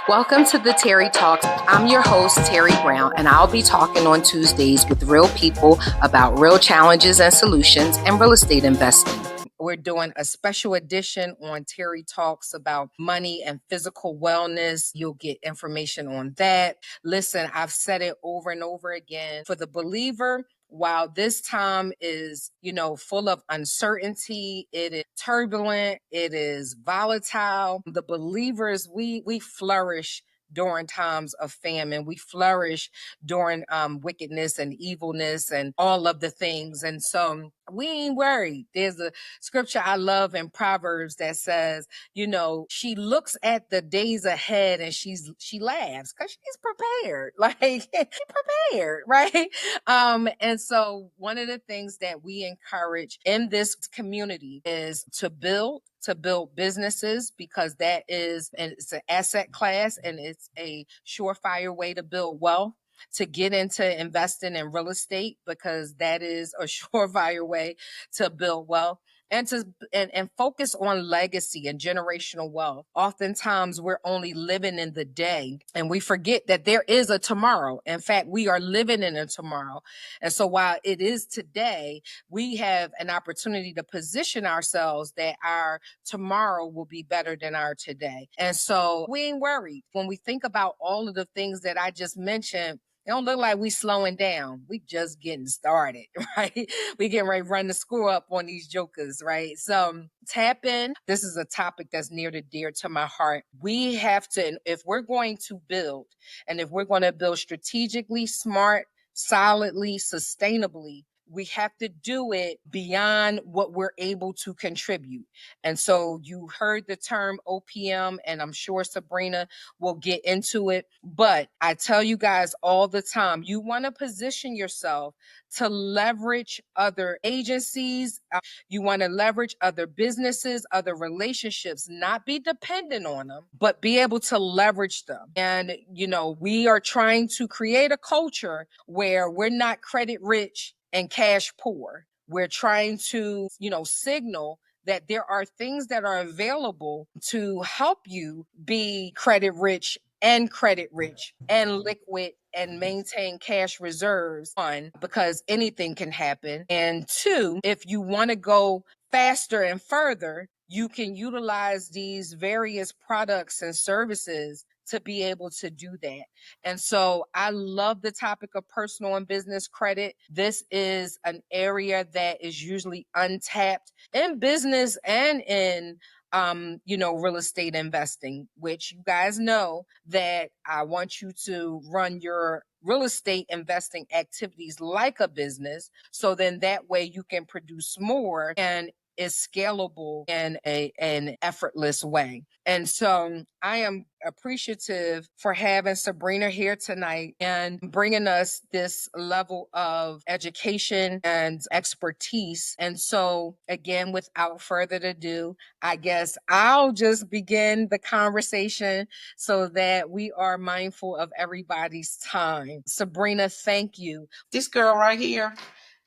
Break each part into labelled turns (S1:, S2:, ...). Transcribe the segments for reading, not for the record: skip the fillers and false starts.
S1: Welcome to the Terry Talks. I'm your host, Terry Brown, and I'll be talking on Tuesdays with real people about real challenges and solutions in real estate investing. We're doing a special edition on Terry Talks about money and physical wellness. You'll get information on that. Listen, I've said it over and over again. For the believer, while this time is, full of uncertainty, it is turbulent, it is volatile. The believers, we flourish during times of famine. We flourish during wickedness and evilness and all of the things. And so we ain't worried. There's a scripture I love in Proverbs that says, she looks at the days ahead and she laughs because she's prepared. Like she's prepared, right? And so one of the things that we encourage in this community is to build businesses, because that is, and it's an asset class and it's a surefire way to build wealth. To get into investing in real estate, because that is a surefire way to build wealth. And and focus on legacy and generational wealth. Oftentimes we're only living in the day and we forget that there is a tomorrow. In fact, we are living in a tomorrow. And so while it is today, we have an opportunity to position ourselves that our tomorrow will be better than our today. And so we ain't worried. When we think about all of the things that I just mentioned, it don't look like we slowing down. We just getting started, right? We getting ready to run the score up on these jokers, right? So tap in. This is a topic that's near to dear to my heart. We have to, if we're going to build, and if we're going to build strategically, smart, solidly, sustainably, we have to do it beyond what we're able to contribute. And so you heard the term OPM, and I'm sure Sabrina will get into it. But I tell you guys all the time, you want to position yourself to leverage other agencies. You want to leverage other businesses, other relationships, not be dependent on them, but be able to leverage them. And, we are trying to create a culture where we're not credit rich and cash poor. We're trying to, signal that there are things that are available to help you be credit rich and liquid and maintain cash reserves. One, because anything can happen. And two, if you want to go faster and further, you can utilize these various products and services to be able to do that. And so I love the topic of personal and business credit. This is an area that is usually untapped in business and in real estate investing, which you guys know that I want you to run your real estate investing activities like a business. So then that way you can produce more and is scalable in an effortless way. And so I am appreciative for having Sabrina here tonight and bringing us this level of education and expertise. And so again, without further ado, I guess I'll just begin the conversation so that we are mindful of everybody's time. Sabrina, thank you.
S2: This girl right here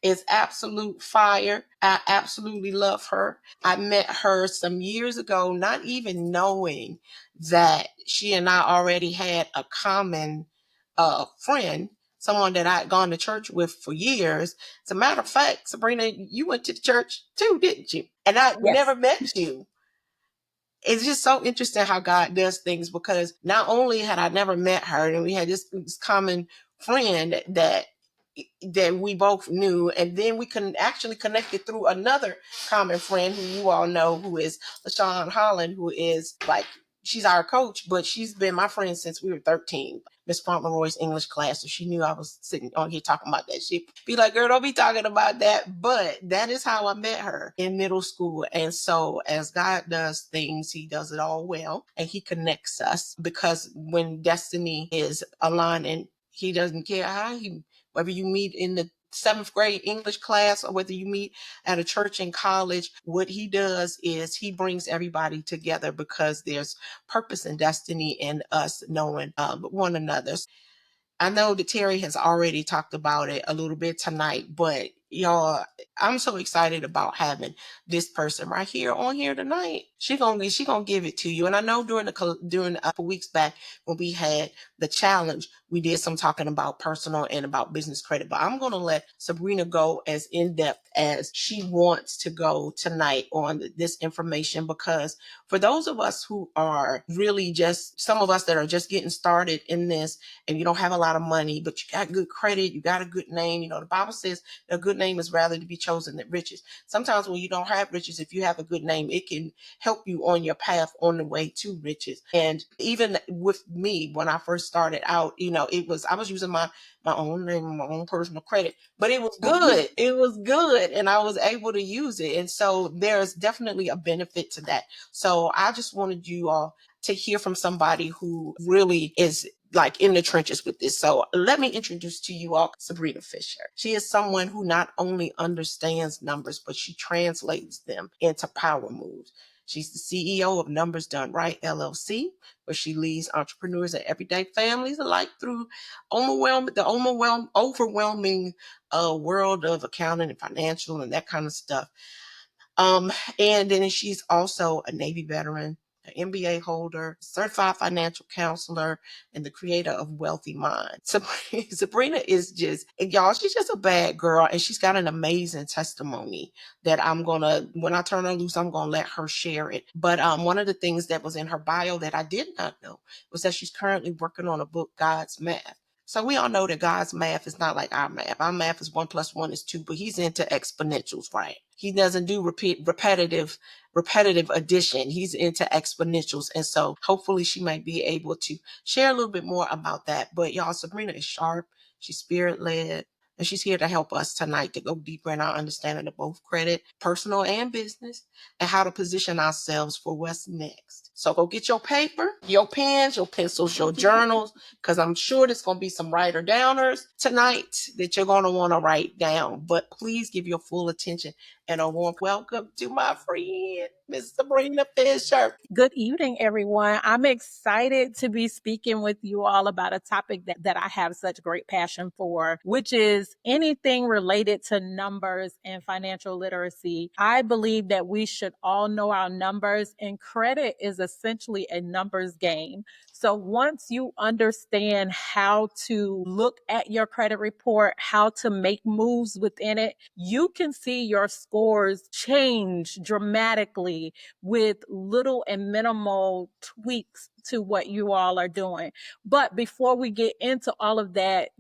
S2: is absolute fire. I absolutely love her. I met her some years ago, not even knowing that she and I already had a common friend, someone that I had gone to church with for years. As a matter of fact, Sabrina, you went to the church too, didn't you? And I never met you. It's just so interesting how God does things, because not only had I never met her, and we had this common friend that we both knew, and then we actually connected through another common friend who you all know, who is LaShawn Holland, who is like, she's our coach, but she's been my friend since we were 13. Miss Fauntleroy's English class, so she knew I was sitting on here talking about that. She'd be like, girl, don't be talking about that. But that is how I met her in middle school. And so as God does things, he does it all well, and he connects us, because when destiny is aligning, he doesn't care whether you meet in the 7th grade English class or whether you meet at a church in college. What he does is he brings everybody together, because there's purpose and destiny in us knowing one another. I know that Terry has already talked about it a little bit tonight, but y'all, I'm so excited about having this person right here on here tonight. she gonna give it to you. And I know during a couple weeks back when we had the challenge, we did some talking about personal and about business credit. But I'm gonna let Sabrina go as in depth as she wants to go tonight on this information, because for those of us who are really just some of us that are just getting started in this, and you don't have a lot of money, but you got good credit, you got a good name. You know, the Bible says a good name is rather to be chosen than riches. Sometimes when you don't have riches, if you have a good name, it can help you on your path on the way to riches. And even with me, when I first started out, I was using my own name, my own personal credit, but it was good. It was good, and I was able to use it. And so there's definitely a benefit to that. So I just wanted you all to hear from somebody who really is like in the trenches with this. So let me introduce to you all Sabrina Fisher. She is someone who not only understands numbers, but she translates them into power moves. She's the CEO of Numbers Done Right LLC, where she leads entrepreneurs and everyday families alike through overwhelming world of accounting and financial and that kind of stuff. And then she's also a Navy veteran, an MBA holder, certified financial counselor, and the creator of Wealthy Mind. Sabrina is just, y'all, she's just a bad girl, and she's got an amazing testimony that when I turn her loose, I'm gonna let her share it. But one of the things that was in her bio that I did not know was that she's currently working on a book, God's Math. So we all know that God's math is not like our math. Our math is 1+1 is 2, but he's into exponentials, right? He doesn't do repetitive addition. He's into exponentials. And so hopefully she might be able to share a little bit more about that. But y'all, Sabrina is sharp. She's spirit led. And she's here to help us tonight to go deeper in our understanding of both credit, personal and business, and how to position ourselves for what's next. So go get your paper, your pens, your pencils, your journals, because I'm sure there's going to be some writer downers tonight that you're going to want to write down. But please give your full attention and a warm welcome to my friend, Miss Sabrina Fisher.
S3: Good evening, everyone. I'm excited to be speaking with you all about a topic that I have such great passion for, which is anything related to numbers and financial literacy. I believe that we should all know our numbers, and credit is essentially a numbers game. So once you understand how to look at your credit report, how to make moves within it, you can see your scores change dramatically with little and minimal tweaks to what you all are doing. But before we get into all of that,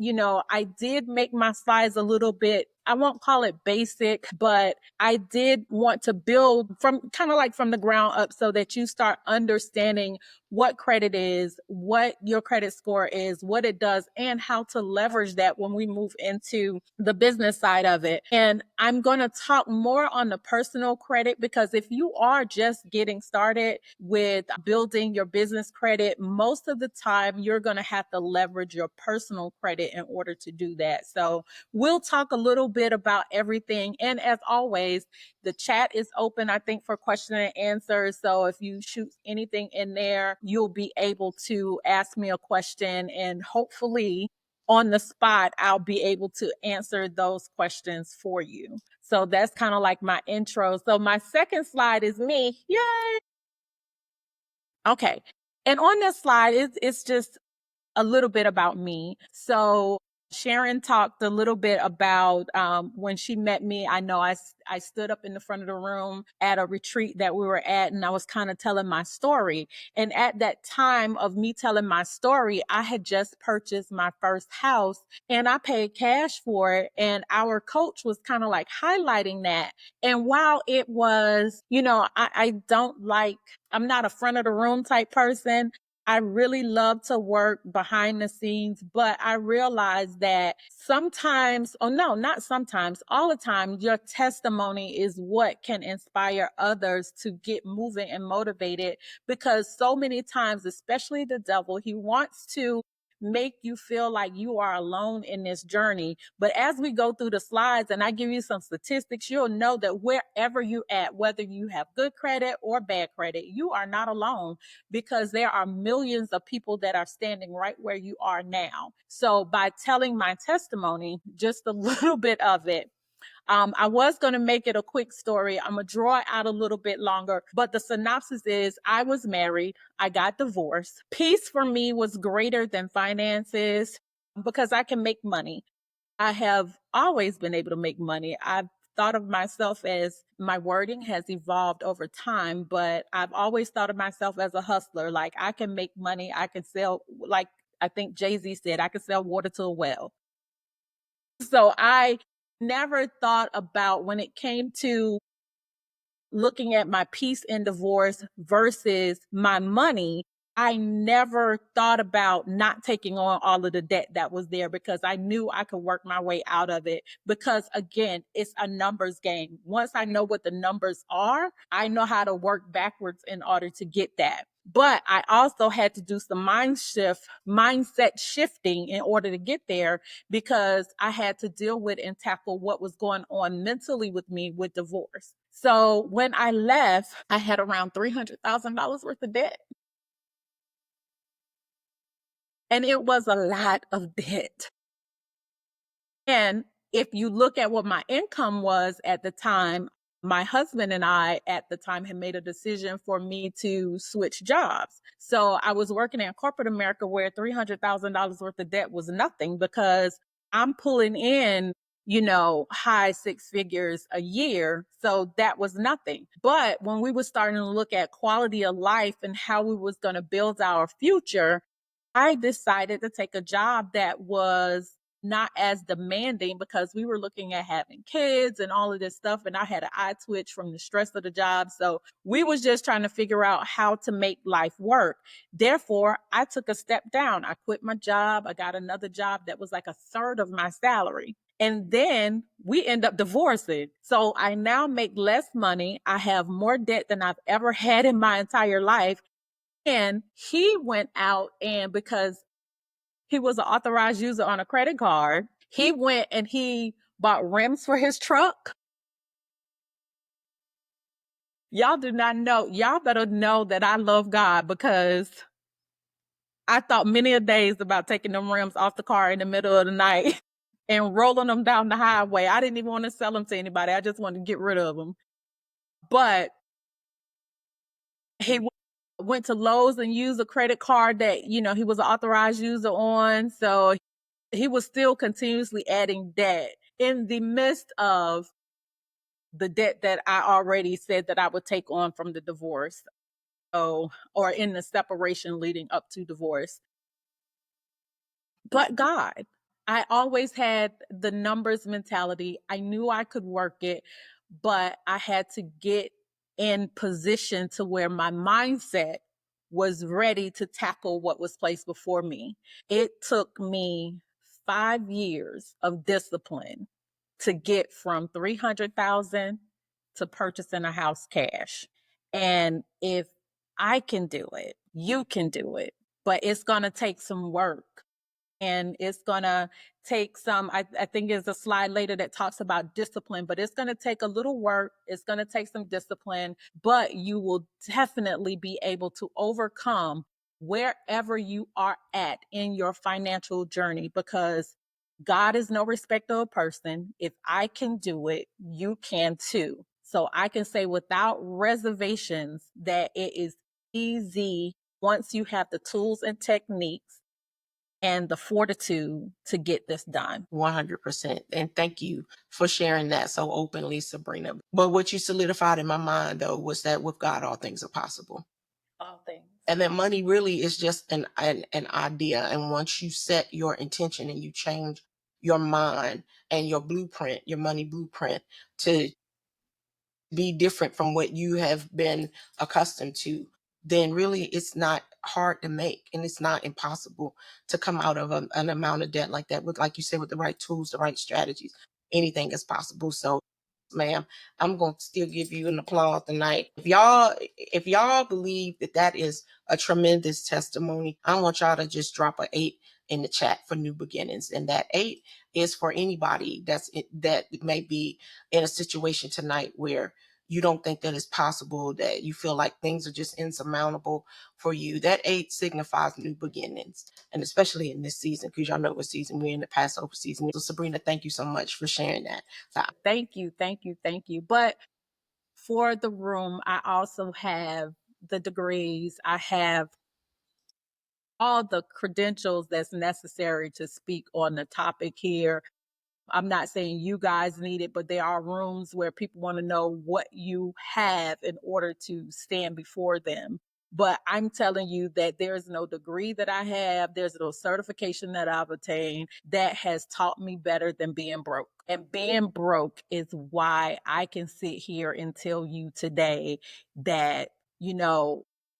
S3: I did make my slides a little bit, I won't call it basic, but I did want to build from kind of like from the ground up so that you start understanding what credit is, what your credit score is, what it does, and how to leverage that when we move into the business side of it. And I'm going to talk more on the personal credit, because if you are just getting started with building your business credit, most of the time you're going to have to leverage your personal credit in order to do that. So we'll talk a little bit about everything. And as always, the chat is open, I think, for question and answers. So if you shoot anything in there, you'll be able to ask me a question, and hopefully on the spot, I'll be able to answer those questions for you. So that's kind of like my intro. So my second slide is me. Yay! Okay. And on this slide, it's just a little bit about me. So Sharon talked a little bit about when she met me. I know I stood up in the front of the room at a retreat that we were at, and I was kind of telling my story. And at that time of me telling my story, I had just purchased my first house and I paid cash for it. And our coach was kind of like highlighting that. And while it was, I'm not a front of the room type person. I really love to work behind the scenes, but I realized that sometimes, oh no, not sometimes, all the time, your testimony is what can inspire others to get moving and motivated, because so many times, especially the devil, he wants to make you feel like you are alone in this journey. But as we go through the slides and I give you some statistics, you'll know that wherever you're at, whether you have good credit or bad credit, you are not alone, because there are millions of people that are standing right where you are now. So by telling my testimony, just a little bit of it, I was going to make it a quick story. I'm going to draw it out a little bit longer, but the synopsis is I was married. I got divorced. Peace for me was greater than finances because I can make money. I have always been able to make money. I've thought of myself as my wording has evolved over time, but I've always thought of myself as a hustler. Like I can make money. I can sell, like I think Jay-Z said, I can sell water to a well. So I never thought about when it came to looking at my peace in divorce versus my money, I never thought about not taking on all of the debt that was there because I knew I could work my way out of it. Because again, it's a numbers game. Once I know what the numbers are, I know how to work backwards in order to get that. But I also had to do some mindset shifting in order to get there because I had to deal with and tackle what was going on mentally with me with divorce. So when I left, I had around $300,000 worth of debt. And it was a lot of debt. And if you look at what my income was at the time, my husband and I at the time had made a decision for me to switch jobs. So I was working in corporate America where $300,000 worth of debt was nothing because I'm pulling in, high six figures a year. So that was nothing. But when we were starting to look at quality of life and how we was going to build our future, I decided to take a job that was not as demanding because we were looking at having kids and all of this stuff, and I had an eye twitch from the stress of the job. So we was just trying to figure out how to make life work. Therefore, I took a step down. I quit my job. I got another job that was like a third of my salary. And then we end up divorcing. So I now make less money. I have more debt than I've ever had in my entire life. And he went out and because he was an authorized user on a credit card, he went and he bought rims for his truck. Y'all do not know. Y'all better know that I love God because I thought many a days about taking them rims off the car in the middle of the night and rolling them down the highway. I didn't even want to sell them to anybody. I just wanted to get rid of them. But he went to Lowe's and used a credit card that, he was an authorized user on. So he was still continuously adding debt in the midst of the debt that I already said that I would take on from the divorce. So, or in the separation leading up to divorce. But God, I always had the numbers mentality. I knew I could work it, but I had to get in position to where my mindset was ready to tackle what was placed before me. It took me 5 years of discipline to get from 300,000 to purchasing a house cash. And if I can do it, you can do it, but it's going to take some work and it's going to take some I think there's a slide later that talks about discipline, but it's going to take a little work. It's going to take some discipline, but you will definitely be able to overcome wherever you are at in your financial journey because God is no respecter of person. If I can do it, you can too. So I can say without reservations that it is easy once you have the tools and techniques and the fortitude to get this done.
S2: 100%. And thank you for sharing that so openly, Sabrina. But what you solidified in my mind, though, was that with God, all things are possible.
S3: All things.
S2: And that money really is just an idea. And once you set your intention and you change your mind and your blueprint, your money blueprint to be different from what you have been accustomed to, then really it's not hard to make and it's not impossible to come out of an amount of debt like that with, like you said, with the right tools, the right strategies. Anything is possible. So, ma'am, I'm going to still give you an applause tonight. If y'all believe that that is a tremendous testimony, I want y'all to just drop an 8 in the chat for new beginnings. And that 8 is for anybody that may be in a situation tonight where you don't think that it's possible, that you feel like things are just insurmountable for you. That 8 signifies new beginnings, and especially in this season, because y'all know what season we're in, the Passover season. So Sabrina, thank you so much for sharing that.
S3: Thank you, thank you, thank you. But for the room, I also have the degrees. I have all the credentials that's necessary to speak on the topic here. I'm not saying you guys need it, but there are rooms where people want to know what you have in order to stand before them. But I'm telling you that there's no degree that I have, there's no certification that I've attained that has taught me better than being broke. And being broke is why I can sit here and tell you today that,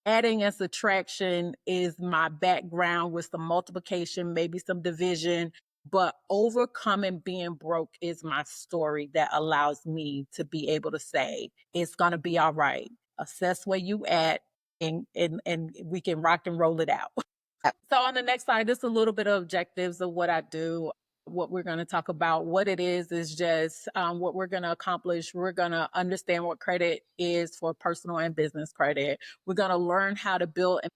S3: adding and subtraction is my background, with some multiplication, maybe some division, but overcoming being broke is my story that allows me to be able to say it's going to be all right. Assess where you at, and we can rock and roll it out. So on the next slide, just a little bit of objectives of what I do. What we're going to talk about, what it is just what we're going to accomplish. We're going to understand what credit is for personal and business credit. We're going to learn how to build and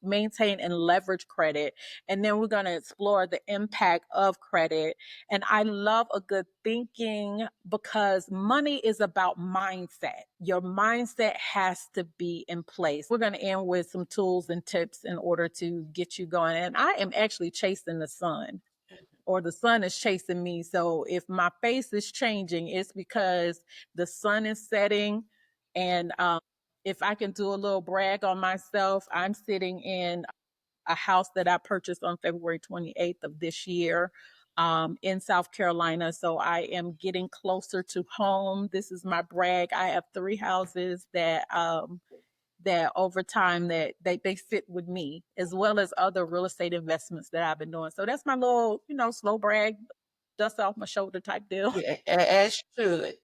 S3: maintain and leverage credit. And then we're going to explore the impact of credit. And I love a good thinking, because money is about mindset. Your mindset has to be in place. We're going to end with some tools and tips in order to get you going. And I am actually chasing the sun, or the sun is chasing me. So if my face is changing, it's because the sun is setting. And if I can do a little brag on myself, I'm sitting in a house that I purchased on February 28th of this year in South Carolina. So I am getting closer to home. This is my brag. I have 3 houses that over time that they sit with me, as well as other real estate investments that I've been doing. So that's my little, slow brag, dust off my shoulder type deal.
S2: Yeah, as should.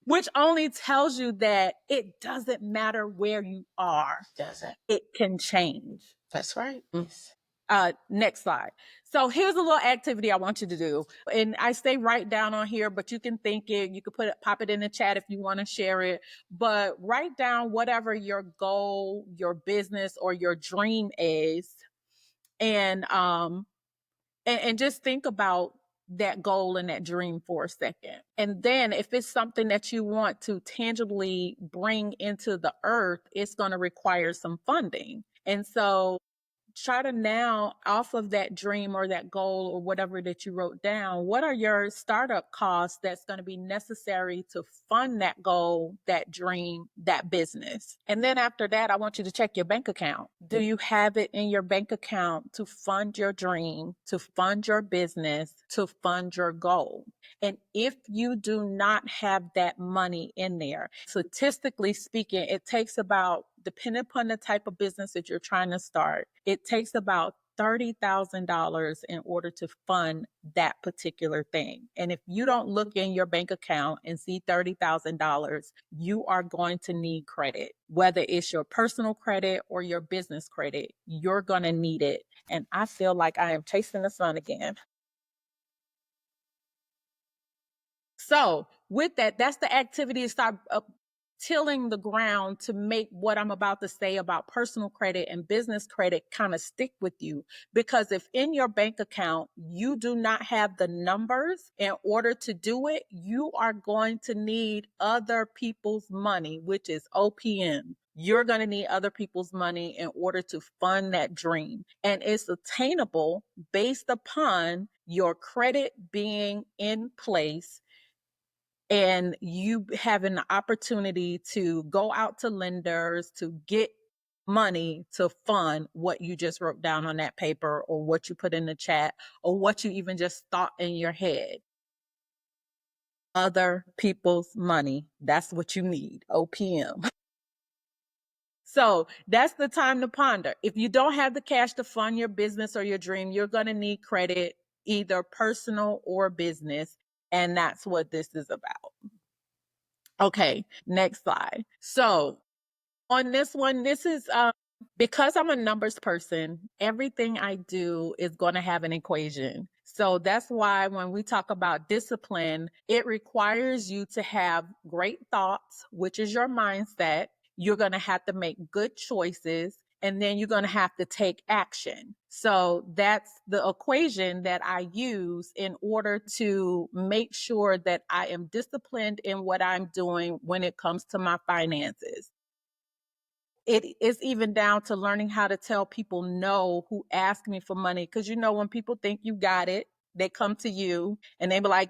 S3: Which only tells you that it doesn't matter where you are.
S2: Doesn't.
S3: It can change.
S2: That's right.
S3: Next slide. So here's a little activity I want you to do. And I say write down on here, but you can think it, you can pop it in the chat if you want to share it. But write down whatever your goal, your business, or your dream is. And just think about that goal and that dream for a second. And then if it's something that you want to tangibly bring into the earth, it's going to require some funding. And so try to now, off of that dream or that goal or whatever that you wrote down, what are your startup costs that's going to be necessary to fund that goal, that dream, that business? And then after that, I want you to check your bank account. Do you have it in your bank account to fund your dream, to fund your business, to fund your goal? And if you do not have that money in there, statistically speaking, it takes about, depending upon the type of business that you're trying to start, it takes about $30,000 in order to fund that particular thing. And if you don't look in your bank account and see $30,000, you are going to need credit, whether it's your personal credit or your business credit. You're going to need it. And I feel like I am chasing the sun again. So with that, that's the activity to start tilling the ground to make what I'm about to say about personal credit and business credit kind of stick with you. Because if in your bank account, you do not have the numbers in order to do it, you are going to need other people's money, which is OPM. You're going to need other people's money in order to fund that dream. And it's attainable based upon your credit being in place, and you having the opportunity to go out to lenders to get money to fund what you just wrote down on that paper, or what you put in the chat, or what you even just thought in your head. Other people's money. That's what you need. OPM. So that's the time to ponder. If you don't have the cash to fund your business or your dream, you're going to need credit, either personal or business. And that's what this is about. Okay, next slide. So on this one, this is because I'm a numbers person, everything I do is going to have an equation. So that's why when we talk about discipline, it requires you to have great thoughts, which is your mindset. You're going to have to make good choices, and then you're going to have to take action. So that's the equation that I use in order to make sure that I am disciplined in what I'm doing when it comes to my finances. It is even down to learning how to tell people no who ask me for money. Because when people think you got it, they come to you and they be like,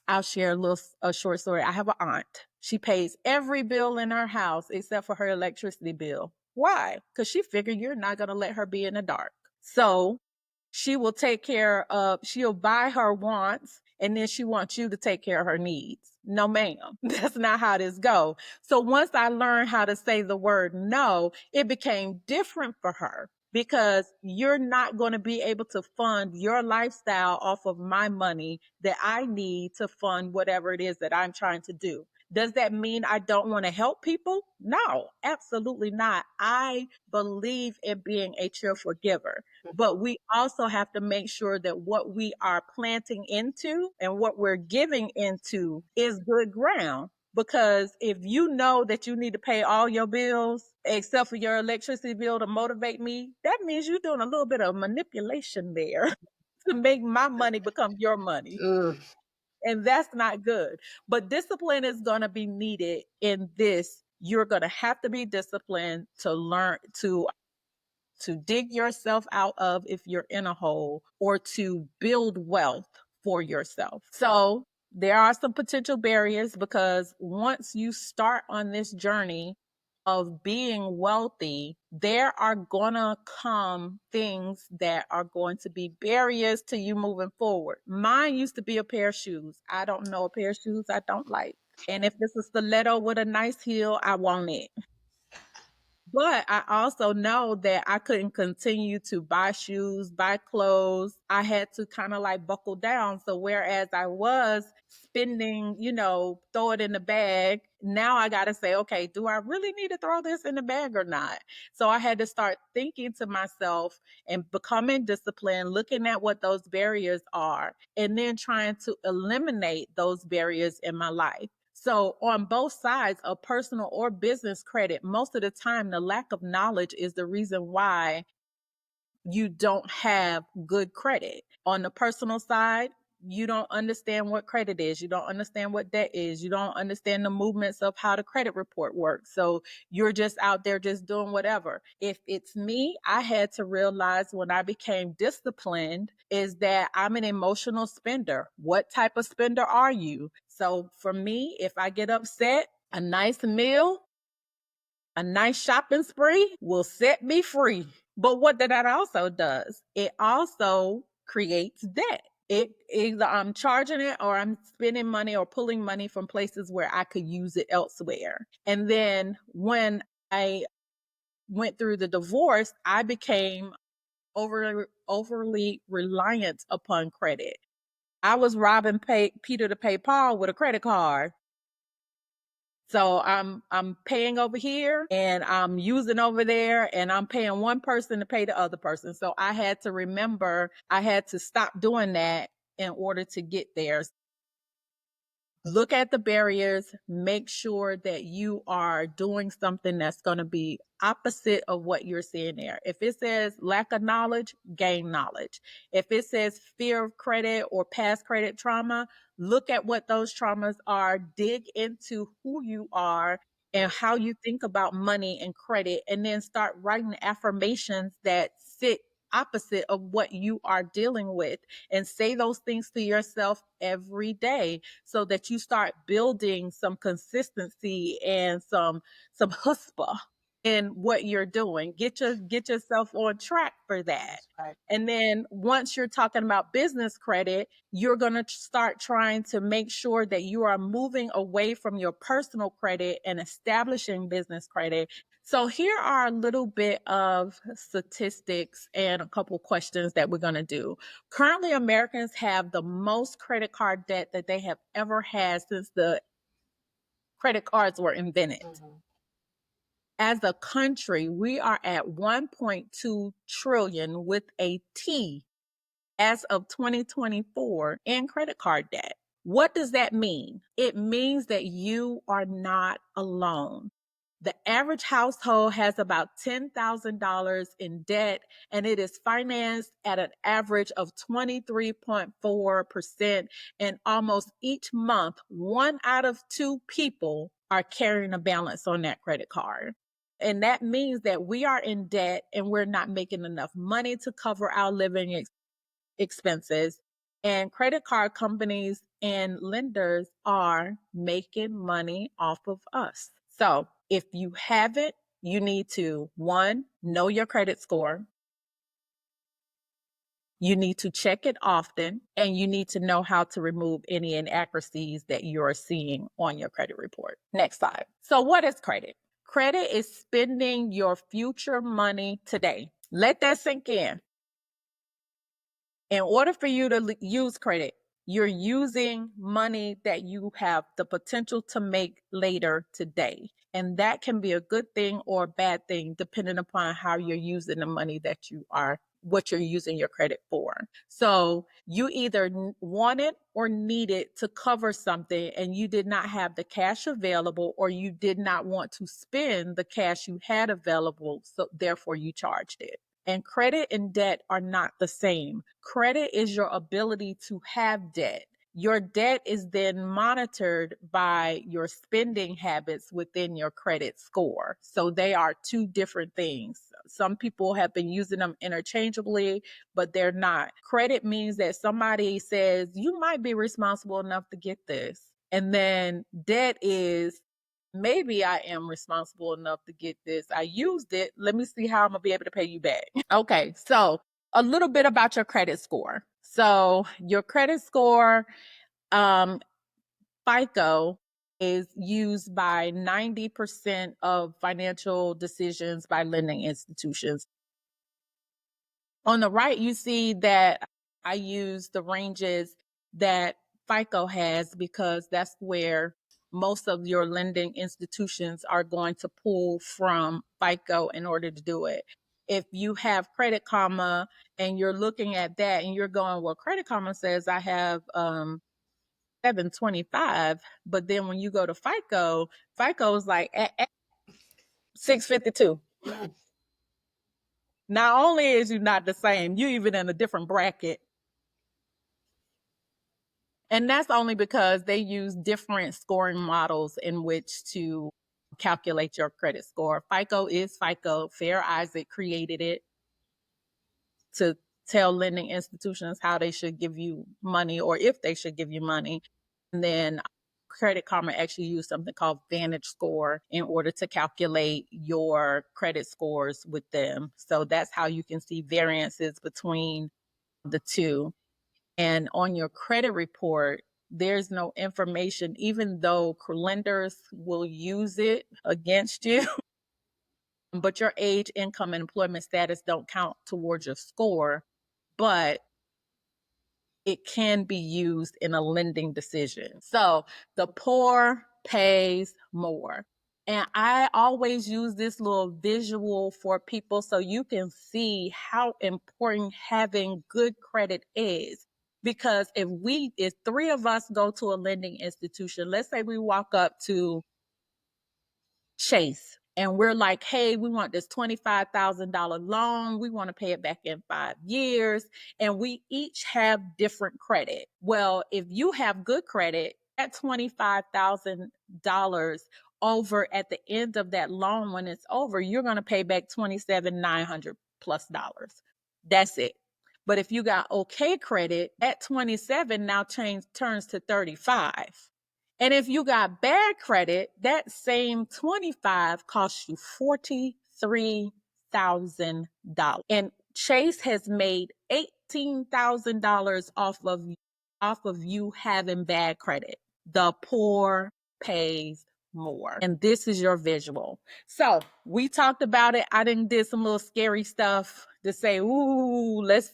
S3: I'll share a short story. I have an aunt. She pays every bill in her house except for her electricity bill. Why? Because she figured you're not going to let her be in the dark. So she will she'll buy her wants, and then she wants you to take care of her needs. No, ma'am. That's not how this go. So once I learned how to say the word no, it became different for her, because you're not going to be able to fund your lifestyle off of my money that I need to fund whatever it is that I'm trying to do. Does that mean I don't want to help people? No, absolutely not. I believe in being a cheerful giver. But we also have to make sure that what we are planting into and what we're giving into is good ground. Because if you know that you need to pay all your bills except for your electricity bill to motivate me, that means you're doing a little bit of manipulation there to make my money become your money. And that's not good. But discipline is going to be needed in this. You're going to have to be disciplined to learn to dig yourself out of if you're in a hole, or to build wealth for yourself. So there are some potential barriers, because once you start on this journey of being wealthy, there are gonna come things that are going to be barriers to you moving forward. Mine used to be a pair of shoes. I don't know a pair of shoes I don't like. And if it's a stiletto with a nice heel, I want it. But I also know that I couldn't continue to buy shoes, buy clothes. I had to kind of like buckle down. So whereas I was spending, throw it in the bag, now I got to say, okay, do I really need to throw this in the bag or not? So I had to start thinking to myself and becoming disciplined, looking at what those barriers are, and then trying to eliminate those barriers in my life. So on both sides of personal or business credit, most of the time, the lack of knowledge is the reason why you don't have good credit. On the personal side, you don't understand what credit is. You don't understand what debt is. You don't understand the movements of how the credit report works. So you're just out there just doing whatever. If it's me, I had to realize when I became disciplined is that I'm an emotional spender. What type of spender are you? So for me, if I get upset, a nice meal, a nice shopping spree will set me free. But what that also does, it also creates debt. It either I'm charging it or I'm spending money or pulling money from places where I could use it elsewhere. And then when I went through the divorce, I became overly reliant upon credit. I was robbing Peter to pay Paul with a credit card. So I'm paying over here and I'm using over there, and I'm paying one person to pay the other person. So I had to remember I had to stop doing that in order to get there. Look at the barriers, make sure that you are doing something that's going to be opposite of what you're seeing there. If it says lack of knowledge, gain knowledge. If it says fear of credit or past credit trauma, look at what those traumas are, dig into who you are and how you think about money and credit, and then start writing affirmations that sit opposite of what you are dealing with, and say those things to yourself every day so that you start building some consistency and some chutzpah in what you're doing. Get yourself on track for that.
S2: Right.
S3: And then once you're talking about business credit, you're going to start trying to make sure that you are moving away from your personal credit and establishing business credit. So here are a little bit of statistics and a couple questions that we're going to do. Currently, Americans have the most credit card debt that they have ever had since the credit cards were invented. As a country, we are at 1.2 trillion with a T as of 2024 in credit card debt. What does that mean? It means that you are not alone. The average household has about $10,000 in debt, and it is financed at an average of 23.4%. And almost each month, 1 out of 2 people are carrying a balance on that credit card. And that means that we are in debt and we're not making enough money to cover our living expenses. And credit card companies and lenders are making money off of us. So if you haven't, you need to, one, know your credit score. You need to check it often, and you need to know how to remove any inaccuracies that you're seeing on your credit report. Next slide. So what is credit? Credit is spending your future money today. Let that sink in. In order for you to use credit, you're using money that you have the potential to make later today. And that can be a good thing or a bad thing, depending upon how you're using the money that what you're using your credit for. So you either want it or need it to cover something and you did not have the cash available, or you did not want to spend the cash you had available. So therefore you charged it. And credit and debt are not the same. Credit is your ability to have debt. Your debt is then monitored by your spending habits within your credit score. So they are two different things. Some people have been using them interchangeably, but they're not. Credit means that somebody says, you might be responsible enough to get this. And then debt is, maybe I am responsible enough to get this. I used it. Let me see how I'm going to be able to pay you back. Okay, so a little bit about your credit score. So your credit score, FICO, is used by 90% of financial decisions by lending institutions. On the right, you see that I use the ranges that FICO has because that's where most of your lending institutions are going to pull from FICO in order to do it. If you have Credit Karma and you're looking at that and you're going, well, Credit Karma says I have 725, but then when you go to FICO, FICO is like at 652. Not only is you not the same, you even in a different bracket. And that's only because they use different scoring models in which to calculate your credit score. FICO is FICO. Fair Isaac created it to tell lending institutions how they should give you money or if they should give you money. And then Credit Karma actually used something called Vantage Score in order to calculate your credit scores with them. So that's how you can see variances between the two. And on your credit report, there's no information, even though lenders will use it against you, but your age, income, and employment status don't count towards your score, but it can be used in a lending decision. So the poor pays more. And I always use this little visual for people so you can see how important having good credit is. Because if 3 of us go to a lending institution, let's say we walk up to Chase and we're like, hey, we want this $25,000 loan. We want to pay it back in 5 years. And we each have different credit. Well, if you have good credit, that $25,000 over at the end of that loan, when it's over, you're going to pay back $27,900 plus dollars. That's it. But if you got okay credit, that 27 now turns to 35. And if you got bad credit, that same 25 costs you $43,000. And Chase has made $18,000 off of you having bad credit. The poor pays more. And this is your visual. So we talked about it. I did some little scary stuff to say, ooh, let's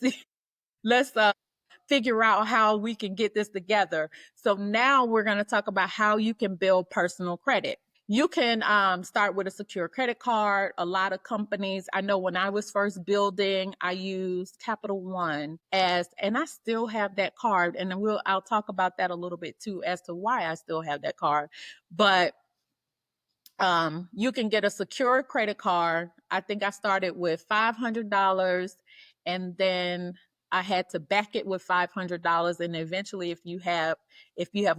S3: figure out how we can get this together. So now we're going to talk about how you can build personal credit. You can start with a secure credit card. A lot of companies, I know when I was first building, I used Capital One and I still have that card. And then I'll talk about that a little bit too, as to why I still have that card. But you can get a secure credit card. I think I started with $500, and then I had to back it with $500. And eventually, if you have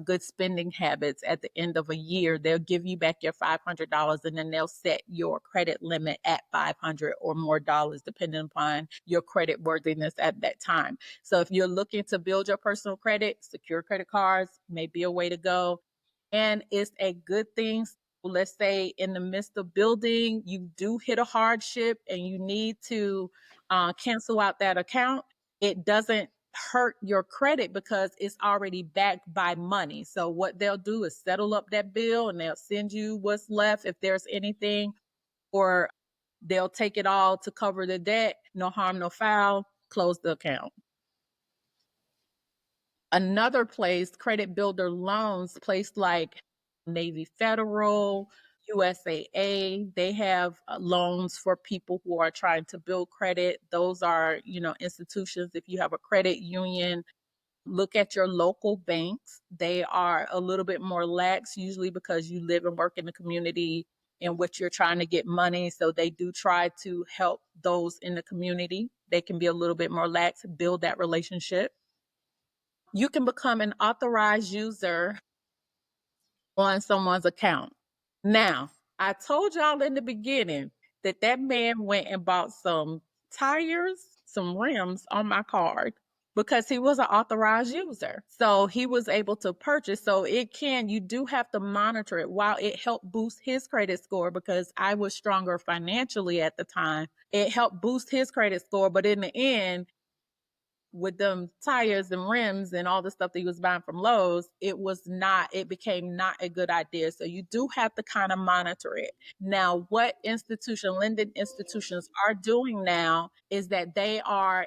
S3: good spending habits, at the end of a year, they'll give you back your $500, and then they'll set your credit limit at $500 or more dollars, depending upon your credit worthiness at that time. So if you're looking to build your personal credit, secure credit cards may be a way to go. And it's a good thing. Let's say in the midst of building, you do hit a hardship and you need to cancel out that account. It doesn't hurt your credit because it's already backed by money. So what they'll do is settle up that bill and they'll send you what's left if there's anything, or they'll take it all to cover the debt. No harm, no foul. Close the account. Another place, credit builder loans, place like Navy Federal, USAA, they have loans for people who are trying to build credit. Those are, institutions. If you have a credit union, look at your local banks. They are a little bit more lax, usually because you live and work in the community in which you're trying to get money. So they do try to help those in the community. They can be a little bit more lax, build that relationship. You can become an authorized user on someone's account. Now, I told y'all in the beginning that man went and bought some tires, some rims on my card because he was an authorized user. So he was able to purchase. So you do have to monitor it. While it helped boost his credit score because I was stronger financially at the time, it helped boost his credit score. But in the end, with them tires and rims and all the stuff that he was buying from Lowe's, it became not a good idea. So you do have to kind of monitor it. Now, what lending institutions are doing now is that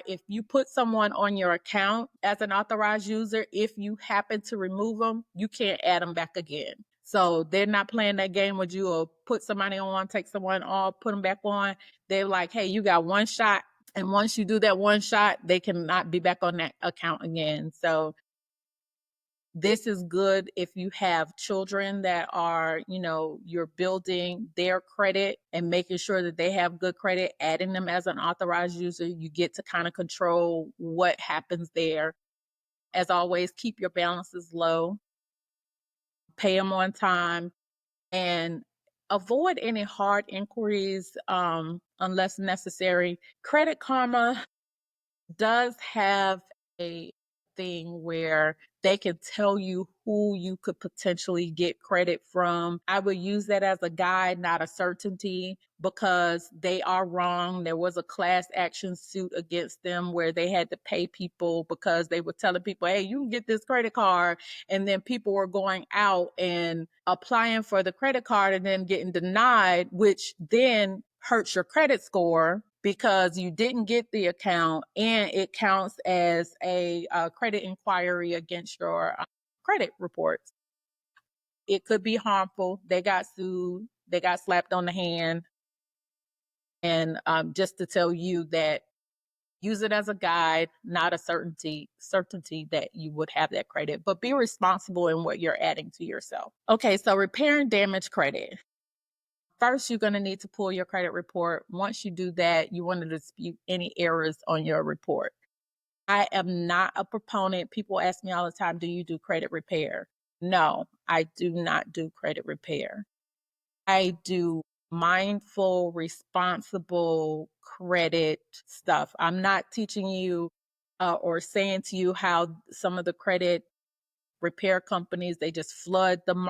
S3: if you put someone on your account as an authorized user, if you happen to remove them, you can't add them back again. So they're not playing that game with you or put somebody on, take someone off, put them back on. They're like, hey, you got one shot. And once you do that one shot, they cannot be back on that account again. So this is good if you have children that are, you're building their credit and making sure that they have good credit, adding them as an authorized user. You get to kind of control what happens there. As always, keep your balances low, pay them on time, and avoid any hard inquiries unless necessary. Credit Karma does have a thing where they can tell you who you could potentially get credit from. I would use that as a guide, not a certainty, because they are wrong. There was a class action suit against them where they had to pay people because they were telling people, hey, you can get this credit card. And then people were going out and applying for the credit card and then getting denied, which then hurts your credit score because you didn't get the account and it counts as a credit inquiry against your credit reports. It could be harmful. They got sued. They got slapped on the hand. And just to tell you that use it as a guide, not a certainty that you would have that credit, but be responsible in what you're adding to yourself. Okay, so repair and damage credit. First, you're going to need to pull your credit report. Once you do that, you want to dispute any errors on your report. I am not a proponent. People ask me all the time, do you do credit repair? No, I do not do credit repair. I do mindful, responsible credit stuff. I'm not teaching you or saying to you how some of the credit repair companies, they just flood the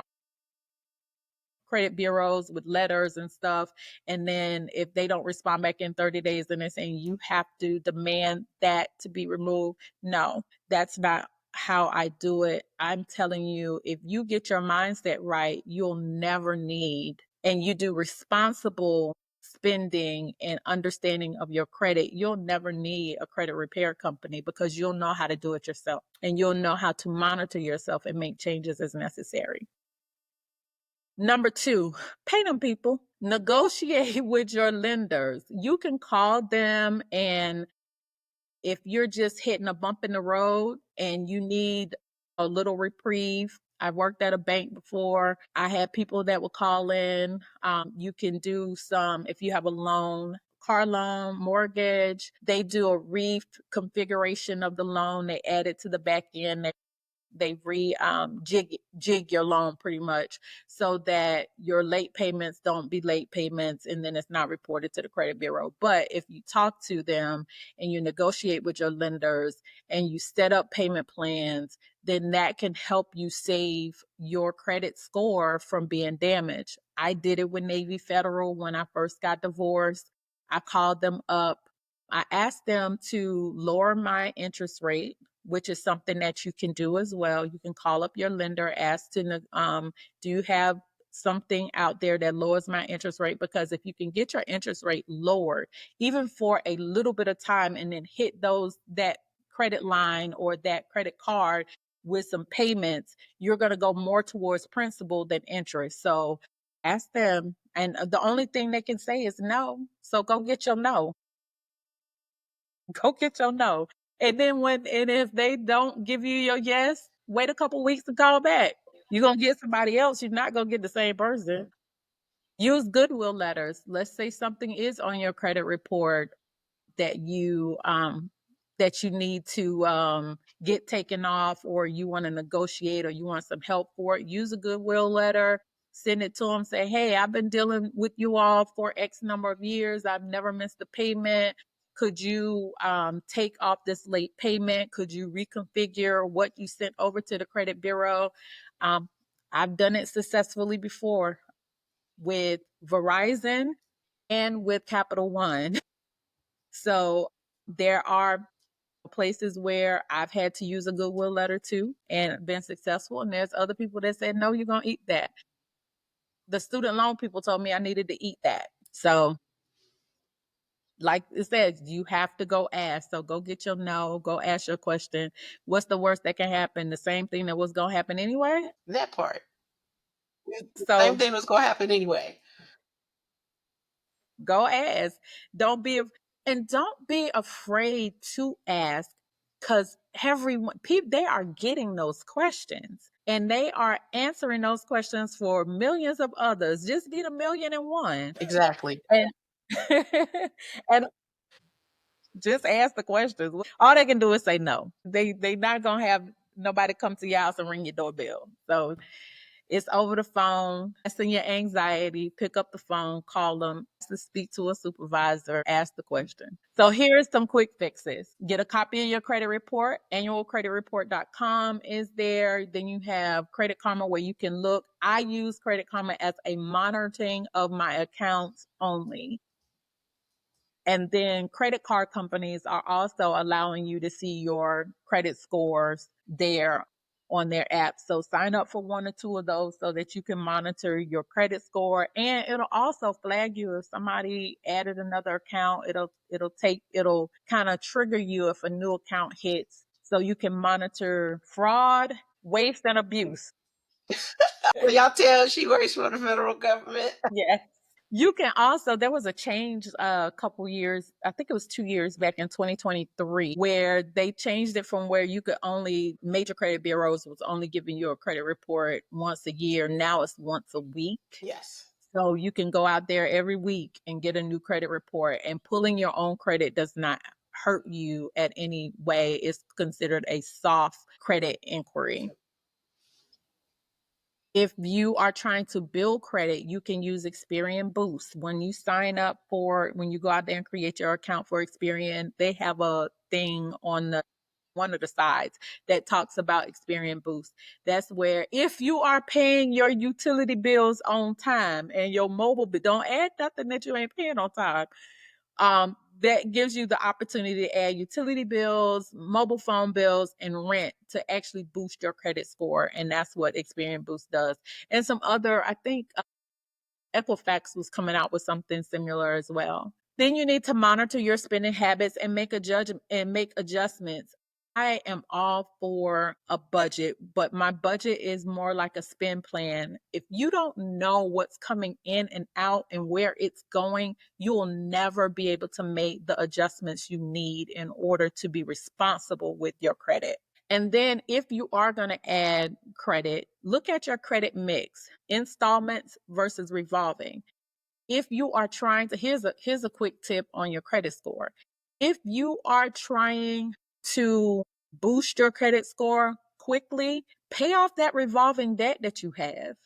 S3: credit bureaus with letters and stuff. And then if they don't respond back in 30 days, then they're saying you have to demand that to be removed. No, that's not how I do it. I'm telling you, if you get your mindset right, you'll never need, and you do responsible spending and understanding of your credit, you'll never need a credit repair company because you'll know how to do it yourself and you'll know how to monitor yourself and make changes as necessary. Number 2, pay them people. Negotiate with your lenders. You can call them, and if you're just hitting a bump in the road and you need a little reprieve, I've worked at a bank before. I had people that would call in. You can do some, if you have a loan, car loan, mortgage, they do a reconfiguration of the loan. They add it to the back end. They jig your loan pretty much, so that your late payments don't be late payments and then it's not reported to the credit bureau. But if you talk to them and you negotiate with your lenders and you set up payment plans, then that can help you save your credit score from being damaged. I did it with Navy Federal when I first got divorced. I called them up. I asked them to lower my interest rate, which is something that you can do as well. You can call up your lender, ask to, do you have something out there that lowers my interest rate? Because if you can get your interest rate lowered, even for a little bit of time, and then hit that credit line or that credit card with some payments, you're going to go more towards principal than interest. So ask them. And the only thing they can say is no. So go get your no. Go get your no. And then if they don't give you your yes, wait a couple weeks and call back. You're gonna get somebody else. You're not gonna get the same person. Use goodwill letters. Let's say something is on your credit report that you need to get taken off, or you want to negotiate, or you want some help for it. Use a goodwill letter, send it to them, say, hey, I've been dealing with you all for X number of years, I've never missed a payment. Could you take off this late payment? Could you reconfigure what you sent over to the credit bureau? I've done it successfully before with Verizon and with Capital One. So there are places where I've had to use a goodwill letter too and been successful. And there's other people that said, no, you're going to eat that. The student loan people told me I needed to eat that. So, like it says, you have to go ask. So go get your no, go ask your question. What's the worst that can happen? The same thing that was going to happen anyway.
S2: That part. The same
S3: So
S2: thing was going to happen anyway.
S3: go ask. Don't be and don't be afraid to ask, because everyone people, they are getting those questions and they are answering those questions for millions of others. Just be the million and one.
S2: Exactly.
S3: And and just ask the questions. All they can do is say no. They not gonna have nobody come to your house and ring your doorbell. So it's over the phone. Lessen your anxiety. Pick up the phone, call them, to speak to a supervisor, ask the question. So here's some quick fixes. Get a copy of your credit report. Annualcreditreport.com is there. Then you have Credit Karma, where you can look. I use Credit Karma as a monitoring of my accounts only. And then credit card companies are also allowing you to see your credit scores there on their app. So sign up for one or two of those so that you can monitor your credit score. And it'll also flag you if somebody added another account. It'll kind of trigger you if a new account hits, so you can monitor fraud, waste, and abuse.
S2: Well, y'all tell she works for the federal government.
S3: Yeah. You can also, there was a change a couple years, I think it was 2 years back in 2023, where they changed it from where you could only, major credit bureaus was only giving you a credit report once a year. Now it's once a week.
S2: Yes.
S3: So you can go out there every week and get a new credit report, and pulling your own credit does not hurt you at any way. It's considered a soft credit inquiry. If you are trying to build credit, you can use Experian Boost. When you when you go out there and create your account for Experian, they have a thing on one of the sides that talks about Experian Boost. That's where, if you are paying your utility bills on time and your mobile bill, don't add nothing that you ain't paying on time. That gives you the opportunity to add utility bills, mobile phone bills, and rent to actually boost your credit score. And that's what Experian Boost does. And some other, I think Equifax was coming out with something similar as well. Then you need to monitor your spending habits and make adjustments. I am all for a budget, but my budget is more like a spend plan. If you don't know what's coming in and out and where it's going, you will never be able to make the adjustments you need in order to be responsible with your credit. And then if you are going to add credit, look at your credit mix, installments versus revolving. If you are trying to, here's a quick tip on your credit score. If you are trying to boost your credit score quickly, pay off that revolving debt that you have,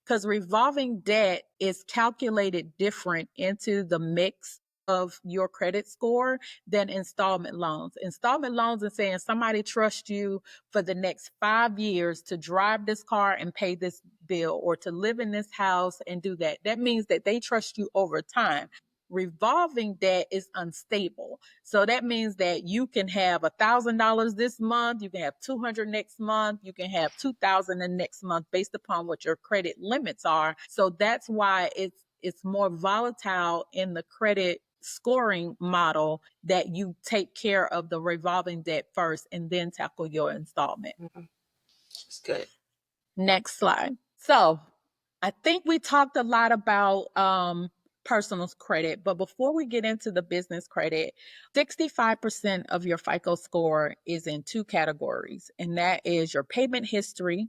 S3: because revolving debt is calculated different into the mix of your credit score than installment loans. Installment loans is saying somebody trusts you for the next 5 years to drive this car and pay this bill, or to live in this house and do that. That means that they trust you over time. Revolving debt is unstable. So that means that you can have $1,000 this month, you can have 200 next month, you can have 2,000 the next month based upon what your credit limits are. So that's why it's more volatile in the credit scoring model, that you take care of the revolving debt first and then tackle your installment.
S2: It's good.
S3: Next slide. So I think we talked a lot about personal credit, but before we get into the business credit, 65% of your FICO score is in two categories, and that is your payment history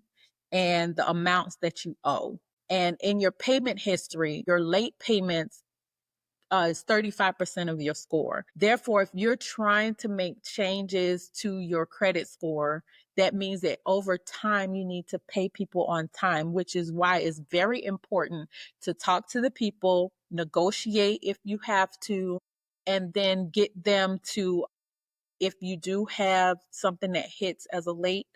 S3: and the amounts that you owe. And in your payment history, your late payments is 35% of your score. Therefore, if you're trying to make changes to your credit score, that means that over time you need to pay people on time, which is why it's very important to talk to the people, negotiate if you have to, and then get them to, if you do have something that hits as a late,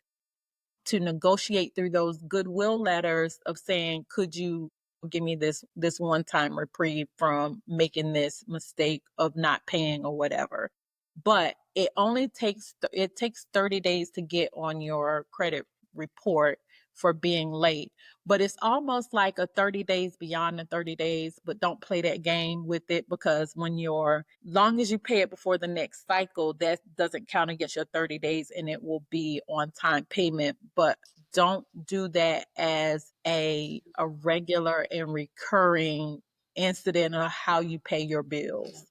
S3: to negotiate through those goodwill letters of saying, could you give me this one time reprieve from making this mistake of not paying or whatever. But it takes 30 days to get on your credit report for being late. But it's almost like a 30 days beyond the 30 days, but don't play that game with it, because when you're, long as you pay it before the next cycle, that doesn't count against your 30 days and it will be on time payment. But don't do that as a regular and recurring incident of how you pay your bills.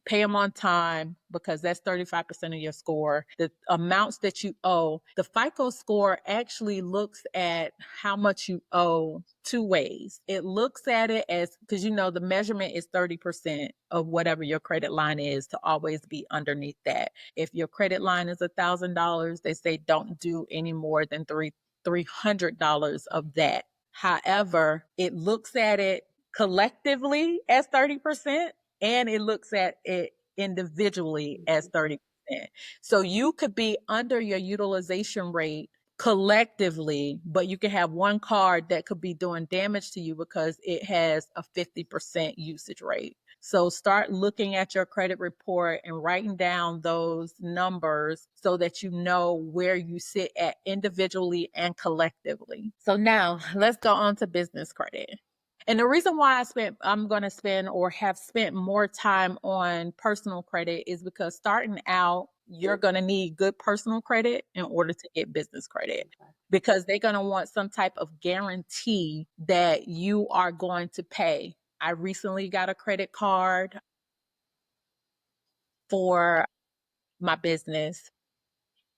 S3: Pay them on time, because that's 35% of your score. The amounts that you owe, the FICO score actually looks at how much you owe two ways. It looks at it as, because the measurement is 30% of whatever your credit line is, to always be underneath that. If your credit line is $1,000, they say don't do any more than $300 of that. However, it looks at it collectively as 30%, and it looks at it individually as 30%. So you could be under your utilization rate collectively, but you can have one card that could be doing damage to you because it has a 50% usage rate. So start looking at your credit report and writing down those numbers so that you know where you sit at individually and collectively. So now let's go on to business credit. And the reason why I'm going to spend or have spent more time on personal credit is because starting out, you're going to need good personal credit in order to get business credit, because they're going to want some type of guarantee that you are going to pay. I recently got a credit card for my business.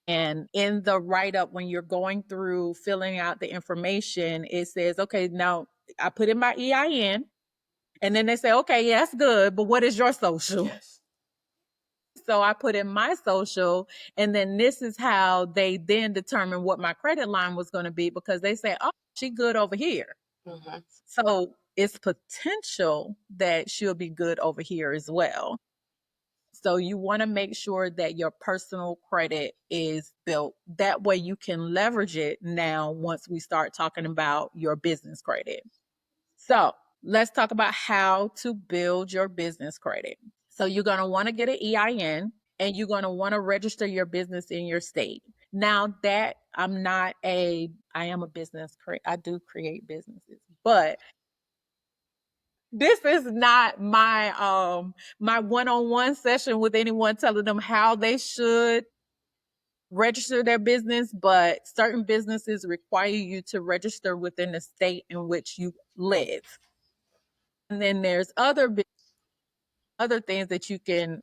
S3: And in the write up, when you're going through filling out the information, it says, okay, now I put in my EIN. And then they say, okay, yeah, that's good, but what is your social?
S2: Yes.
S3: So I put in my social, and then this is how they then determine what my credit line was going to be, because they say, oh, she good over here.
S2: Mm-hmm.
S3: So it's potential that she'll be good over here as well. So you want to make sure that your personal credit is built. That way you can leverage it now once we start talking about your business credit. So let's talk about how to build your business credit. So you're going to want to get an EIN, and you're going to want to register your business in your state. Now that I am a business, I do create businesses, but this is not my my one-on-one session with anyone telling them how they should register their business, but certain businesses require you to register within the state in which you live. And then there's other things that you can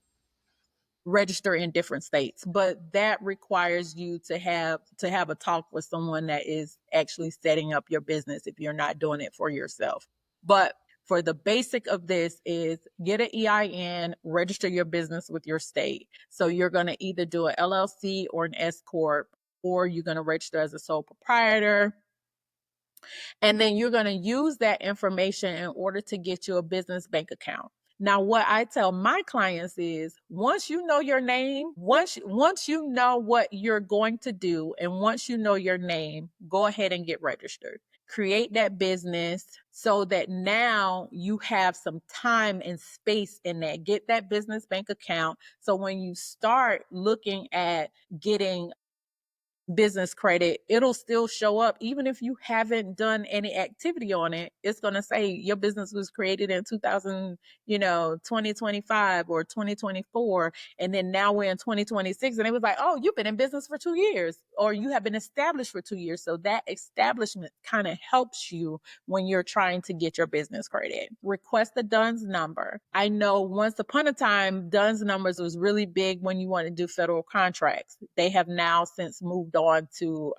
S3: register in different states, but that requires you to have a talk with someone that is actually setting up your business if you're not doing it for yourself. But for the basic of this is get an EIN, register your business with your state. So you're going to either do an LLC or an S corp, or you're going to register as a sole proprietor. And then you're going to use that information in order to get you a business bank account. Now, what I tell my clients is once you know your name, once you know what you're going to do, and once you know your name, go ahead and get registered. Create that business so that now you have some time and space in that. Get that business bank account. So when you start looking at getting business credit, it'll still show up even if you haven't done any activity on it. It's going to say your business was created in 2025 or 2024, and then now we're in 2026, and it was like, oh, you've been in business for 2 years, or you have been established for 2 years. So that establishment kind of helps you when you're trying to get your business credit. Request the DUNS number. I know once upon a time, DUNS numbers was really big when you want to do federal contracts. They have now since moved on to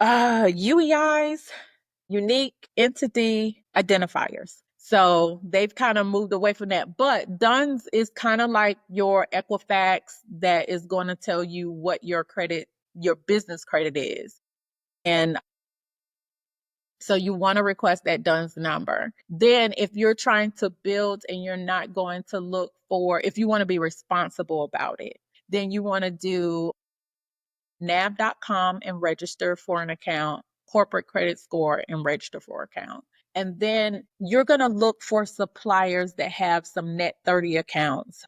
S3: UEIs, unique entity identifiers. So they've kind of moved away from that. But DUNS is kind of like your Equifax that is going to tell you what your business credit is. And so you want to request that DUNS number. Then if you're trying to build and you're not going to look for, if you want to be responsible about it, then you want to do nav.com and register for an account, corporate credit score and register for account. And then you're going to look for suppliers that have some net 30 accounts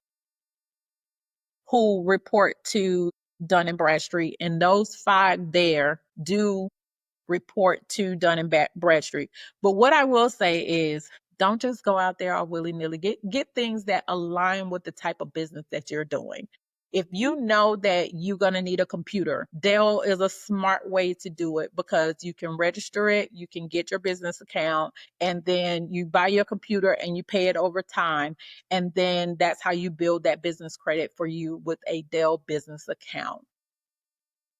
S3: who report to Dun and Bradstreet. And those 5 there do report to Dun and Bradstreet. But what I will say is don't just go out there all willy-nilly. Get things that align with the type of business that you're doing. If you know that you're going to need a computer, Dell is a smart way to do it because you can register it, you can get your business account, and then you buy your computer and you pay it over time. And then that's how you build that business credit for you with a Dell business account.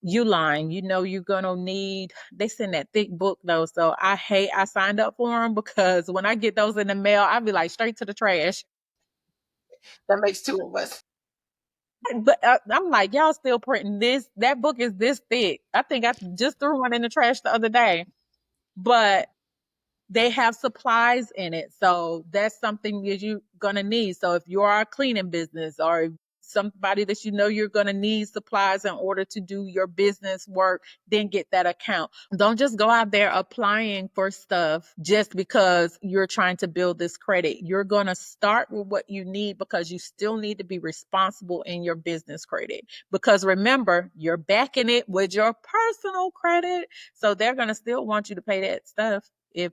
S3: Uline, you're gonna need, they send that thick book though. So I signed up for them because when I get those in the mail, I'll be like straight to the trash.
S2: That makes 2 of us.
S3: But I'm like, y'all still printing this? That book is this thick. I think I just threw one in the trash the other day. But they have supplies in it. So that's something that you're going to need. So if you are a cleaning business or somebody that you're going to need supplies in order to do your business work, then get that account. Don't just go out there applying for stuff just because you're trying to build this credit. You're going to start with what you need because you still need to be responsible in your business credit. Because remember, you're backing it with your personal credit. So they're going to still want you to pay that stuff if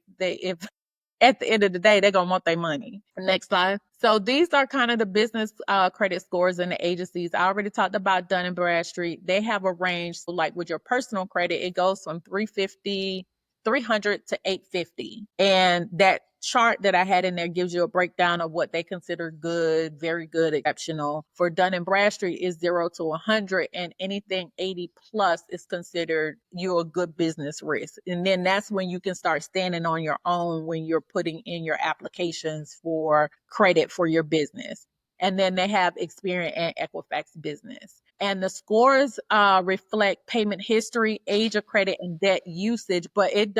S3: at the end of the day, they're going to want their money. Next slide. So these are kind of the business credit scores in the agencies. I already talked about Dun and Bradstreet. They have a range. So like with your personal credit, it goes from 300 to 850. And that chart that I had in there gives you a breakdown of what they consider good, very good, exceptional. For Dun and Bradstreet is 0 to 100, and anything 80 plus is considered you a good business risk. And then that's when you can start standing on your own when you're putting in your applications for credit for your business. And then they have Experian and Equifax Business. And the scores reflect payment history, age of credit, and debt usage, but it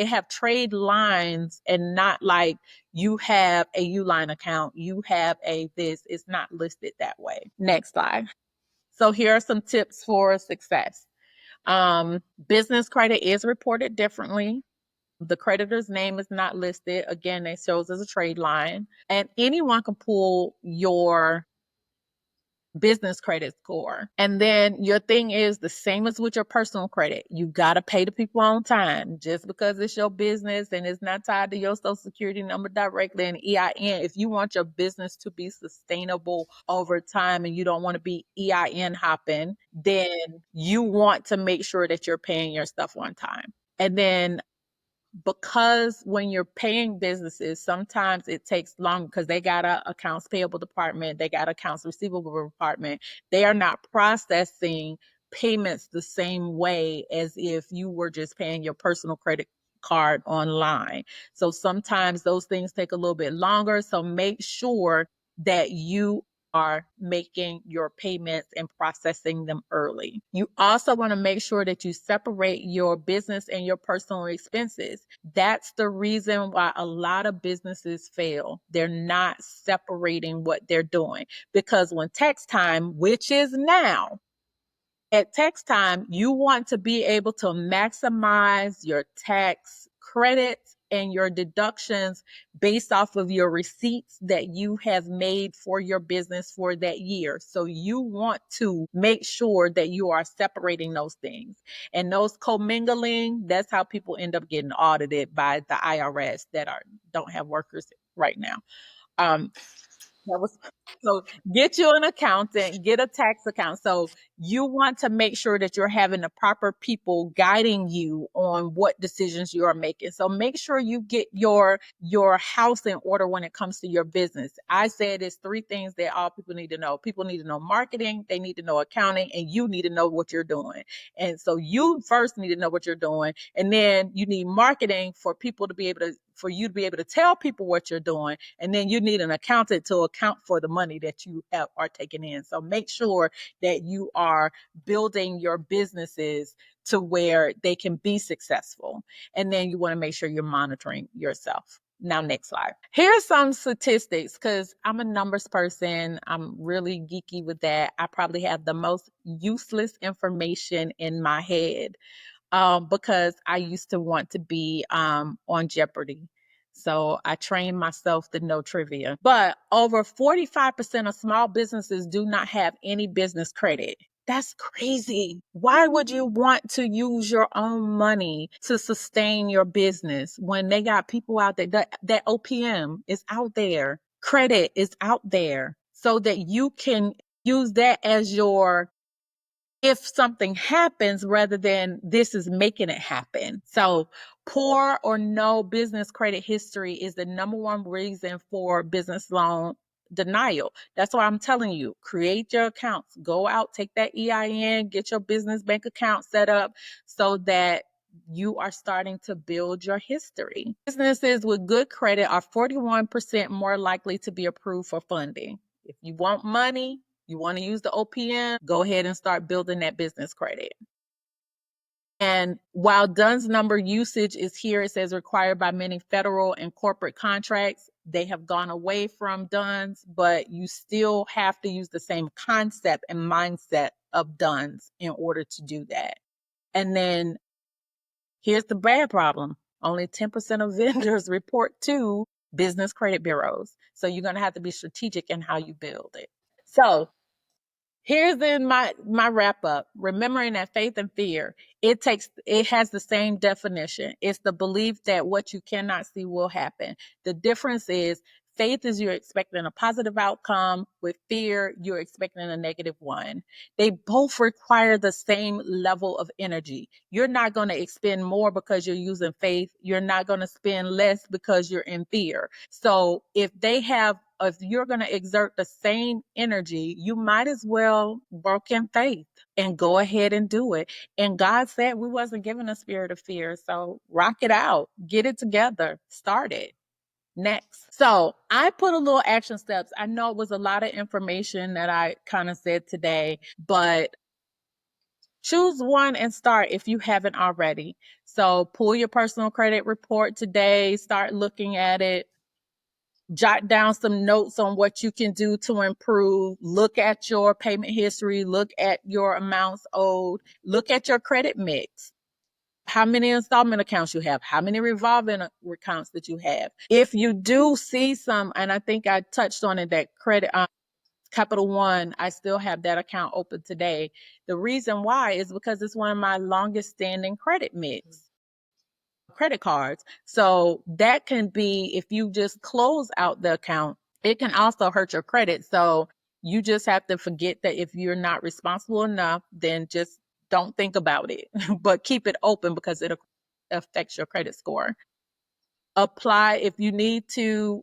S3: have trade lines and not like you have a Uline account, you have it's not listed that way. Next slide. So here are some tips for success. Business credit is reported differently. The creditor's name is not listed. Again, it shows as a trade line. And anyone can pull your business credit score. And then your thing is the same as with your personal credit. You got to pay the people on time. Just because it's your business and it's not tied to your social security number directly and EIN, if you want your business to be sustainable over time and you don't want to be EIN hopping, then you want to make sure that you're paying your stuff on time. And then because when you're paying businesses, sometimes it takes long because they got a accounts payable department, they got accounts receivable department. They are not processing payments the same way as if you were just paying your personal credit card online. So sometimes those things take a little bit longer. So make sure that you are making your payments and processing them early. You also want to make sure that you separate your business and your personal expenses. That's the reason why a lot of businesses fail. They're not separating what they're doing because when tax time, which is now, at tax time, you want to be able to maximize your tax credits and your deductions based off of your receipts that you have made for your business for that year. So you want to make sure that you are separating those things. And those commingling, that's how people end up getting audited by the IRS that don't have workers right now. That was so get you an accountant, get a tax account. So you want to make sure that you're having the proper people guiding you on what decisions you are making. So make sure you get your house in order when it comes to your business. I said it's three things that all people need to know. People need to know marketing, they need to know accounting, and you need to know what you're doing. And so you first need to know what you're doing, and then you need marketing for people to be able to for you to be able to tell people what you're doing. And then you need an accountant to account for the money that you are taking in. So make sure that you are building your businesses to where they can be successful. And then you want to make sure you're monitoring yourself. Now, next slide. Here's some statistics because I'm a numbers person. I'm really geeky with that. I probably have the most useless information in my head because I used to want to be on Jeopardy. So I trained myself to know trivia. But over 45% of small businesses do not have any business credit. That's crazy. Why would you want to use your own money to sustain your business when they got people out there? That OPM is out there, credit is out there, so that you can use that as your if something happens rather than this is making it happen. So poor or no business credit history is the number one reason for business loan denial. That's why I'm telling you, create your accounts, go out, take that EIN, get your business bank account set up so that you are starting to build your history. Businesses with good credit are 41% more likely to be approved for funding. If you want money, you want to use the OPM, go ahead and start building that business credit. And while DUNS number usage is here, it says required by many federal and corporate contracts. They have gone away from DUNS, but you still have to use the same concept and mindset of DUNS in order to do that. And then here's the bad problem. Only 10% of vendors report to business credit bureaus. So you're going to have to be strategic in how you build it. So here's in my wrap up. Remembering that faith and fear, it has the same definition. It's the belief that what you cannot see will happen. The difference is faith is you're expecting a positive outcome. With fear, you're expecting a negative one. They both require the same level of energy. You're not going to expend more because you're using faith. You're not going to spend less because you're in fear. So if you're going to exert the same energy, you might as well work in faith and go ahead and do it. And God said we wasn't given a spirit of fear. So rock it out, get it together, start it. Next. So I put a little action steps. I know it was a lot of information that I kind of said today, but choose one and start if you haven't already. So pull your personal credit report today, start looking at it. Jot down some notes on what you can do to improve. Look at your payment history. Look at your amounts owed. Look at your credit mix. How many installment accounts you have, how many revolving accounts that you have. If you do see some, and I think I touched on it, that credit Capital One, I still have that account open today. The reason why is because it's one of my longest standing credit cards. So that can be, if you just close out the account, it can also hurt your credit. So you just have to forget that if you're not responsible enough, then just don't think about it, but keep it open because it affects your credit score. Apply if you need to.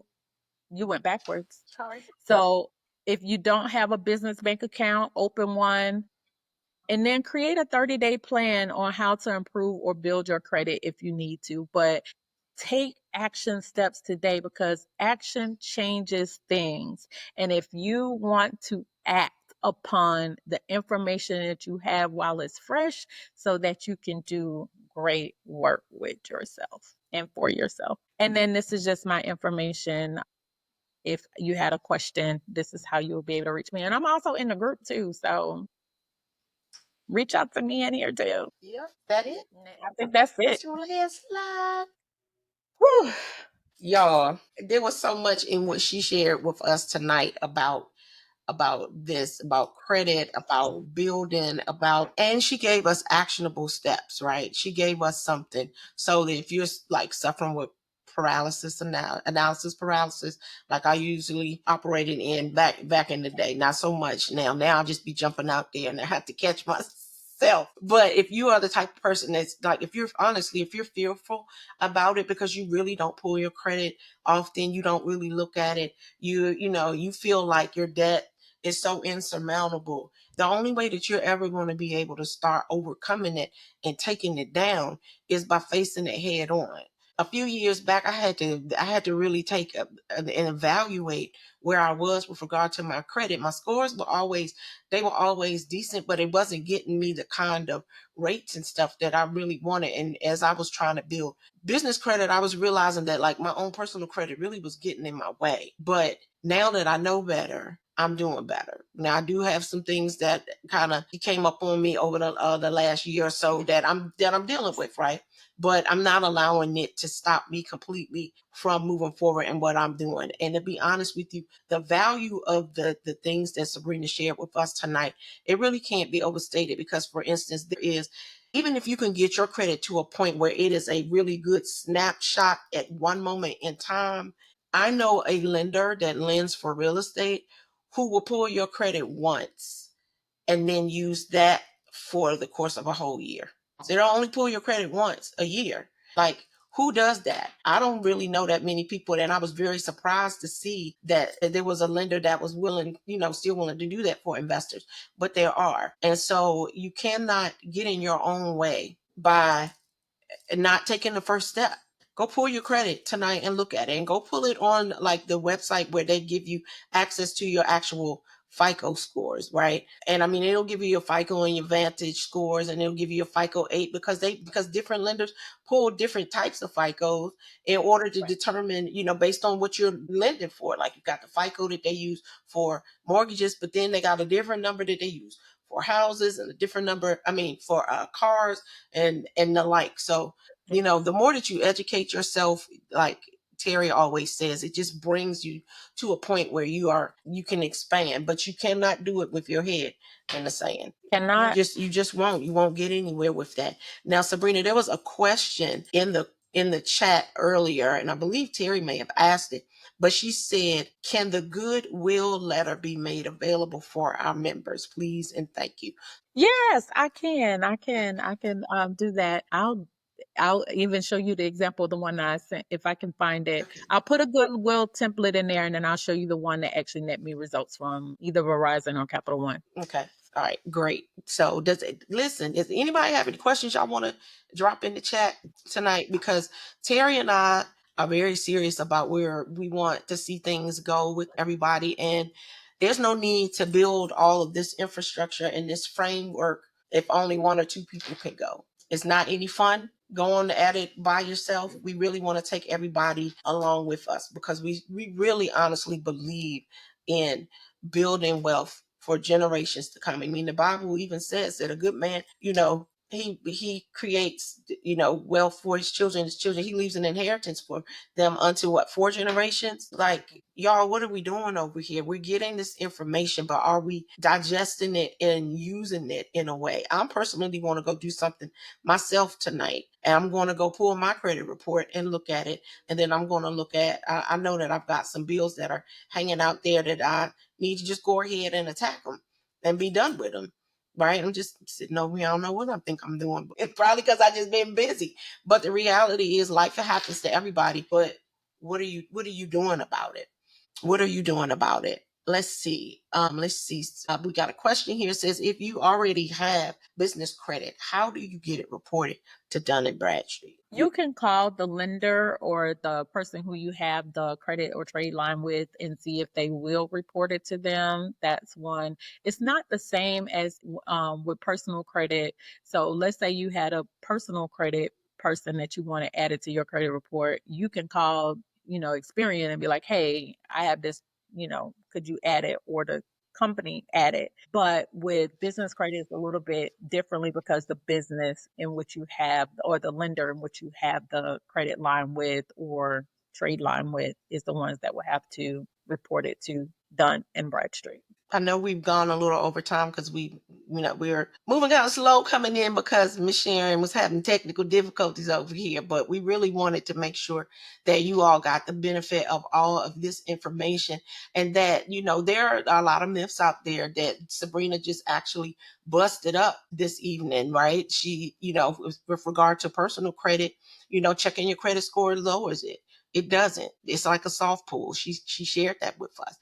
S3: You went backwards.
S2: Sorry.
S3: So if you don't have a business bank account, open one. And then create a 30-day plan on how to improve or build your credit if you need to. But take action steps today because action changes things. And if you want to act upon the information that you have while it's fresh, so that you can do great work with yourself and for yourself. And then this is just my information. If you had a question, this is how you'll be able to reach me. And I'm also in the group too. So reach out to me in here too.
S2: Yeah, that it.
S3: I think that's it.
S2: Your last slide.
S3: Whew.
S2: Y'all, there was so much in what she shared with us tonight about this, about credit, about building, and she gave us actionable steps, right? She gave us something so that if you're like suffering with analysis paralysis, like I usually operated in back in the day, not so much now. Now I'll just be jumping out there and I have to catch myself. But if you are the type of person that's like, if you're fearful about it because you really don't pull your credit often, you don't really look at it, you feel like your debt is so insurmountable. The only way that you're ever going to be able to start overcoming it and taking it down is by facing it head on. A few years back, I had to really take and evaluate where I was with regard to my credit. My scores were always decent, but it wasn't getting me the kind of rates and stuff that I really wanted. And as I was trying to build business credit, I was realizing that like my own personal credit really was getting in my way. But now that I know better, I'm doing better. Now I do have some things that kind of came up on me over the last year or so that I'm dealing with, right? But I'm not allowing it to stop me completely from moving forward in what I'm doing. And to be honest with you, the value of the things that Sabrina shared with us tonight, it really can't be overstated because, for instance, there is, even if you can get your credit to a point where it is a really good snapshot at one moment in time, I know a lender that lends for real estate who will pull your credit once and then use that for the course of a whole year. So they'll only pull your credit once a year. Like, who does that? I don't really know that many people. And I was very surprised to see that there was a lender that was willing, still willing to do that for investors. But there are. And so you cannot get in your own way by not taking the first step. Go pull your credit tonight and look at it, and go pull it on like the website where they give you access to your actual FICO scores, right? And I mean, it'll give you your FICO and your Vantage scores, and it'll give you your FICO 8 because different lenders pull different types of FICOs in order to determine, based on what you're lending for. Like you got the FICO that they use for mortgages, but then they got a different number that they use for houses and a different number, for cars and the like. So, the more that you educate yourself, like Terry always says, it just brings you to a point where you can expand, but you cannot do it with your head in the sand.
S3: Cannot.
S2: You just won't get anywhere with that. Now, Sabrina, there was a question in the chat earlier, and I believe Terry may have asked it, but she said, can the goodwill letter be made available for our members, please? And thank you.
S3: Yes, I can. I can do that. I'll even show you the example of the one that I sent if I can find it.
S2: Okay.
S3: I'll put a Goodwill template in there and then I'll show you the one that actually net me results from either Verizon or Capital One.
S2: Okay. All right, great. So does anybody have any questions y'all want to drop in the chat tonight? Because Terry and I are very serious about where we want to see things go with everybody. And there's no need to build all of this infrastructure and this framework if only one or two people could go. It's not any fun going at it by yourself. We really want to take everybody along with us because we really honestly believe in building wealth for generations to come. I mean, the Bible even says that a good man, he creates, wealth for his children. He leaves an inheritance for them unto what, 4 generations? Like, y'all, what are we doing over here? We're getting this information, but are we digesting it and using it in a way? I'm personally going to go do something myself tonight, and I'm going to go pull my credit report and look at it. And then I'm going to look at, I know that I've got some bills that are hanging out there that I need to just go ahead and attack them and be done with them. Right? I'm just sitting over here. I don't know what I think I'm doing. It's probably because I just been busy. But the reality is life happens to everybody. But what are you doing about it? What are you doing about it? Let's see. We got a question here. It says, if you already have business credit, how do you get it reported to Dun and Bradstreet?
S3: You can call the lender or the person who you have the credit or trade line with and see if they will report it to them. That's one. It's not the same as with personal credit. So let's say you had a personal credit person that you want to add it to your credit report. You can call, Experian and be like, hey, I have this, could you add it? Or the company add it. But with business credit, it's a little bit differently because the business in which you have, or the lender in which you have the credit line with or trade line with, is the ones that will have to report it to Dun and Bradstreet.
S2: I know we've gone a little over time because we're moving kind of slow coming in because Miss Sharon was having technical difficulties over here. But we really wanted to make sure that you all got the benefit of all of this information, and that, there are a lot of myths out there that Sabrina just actually busted up this evening, right? She, with regard to personal credit, checking your credit score lowers it. It doesn't. It's like a soft pull. She shared that with us.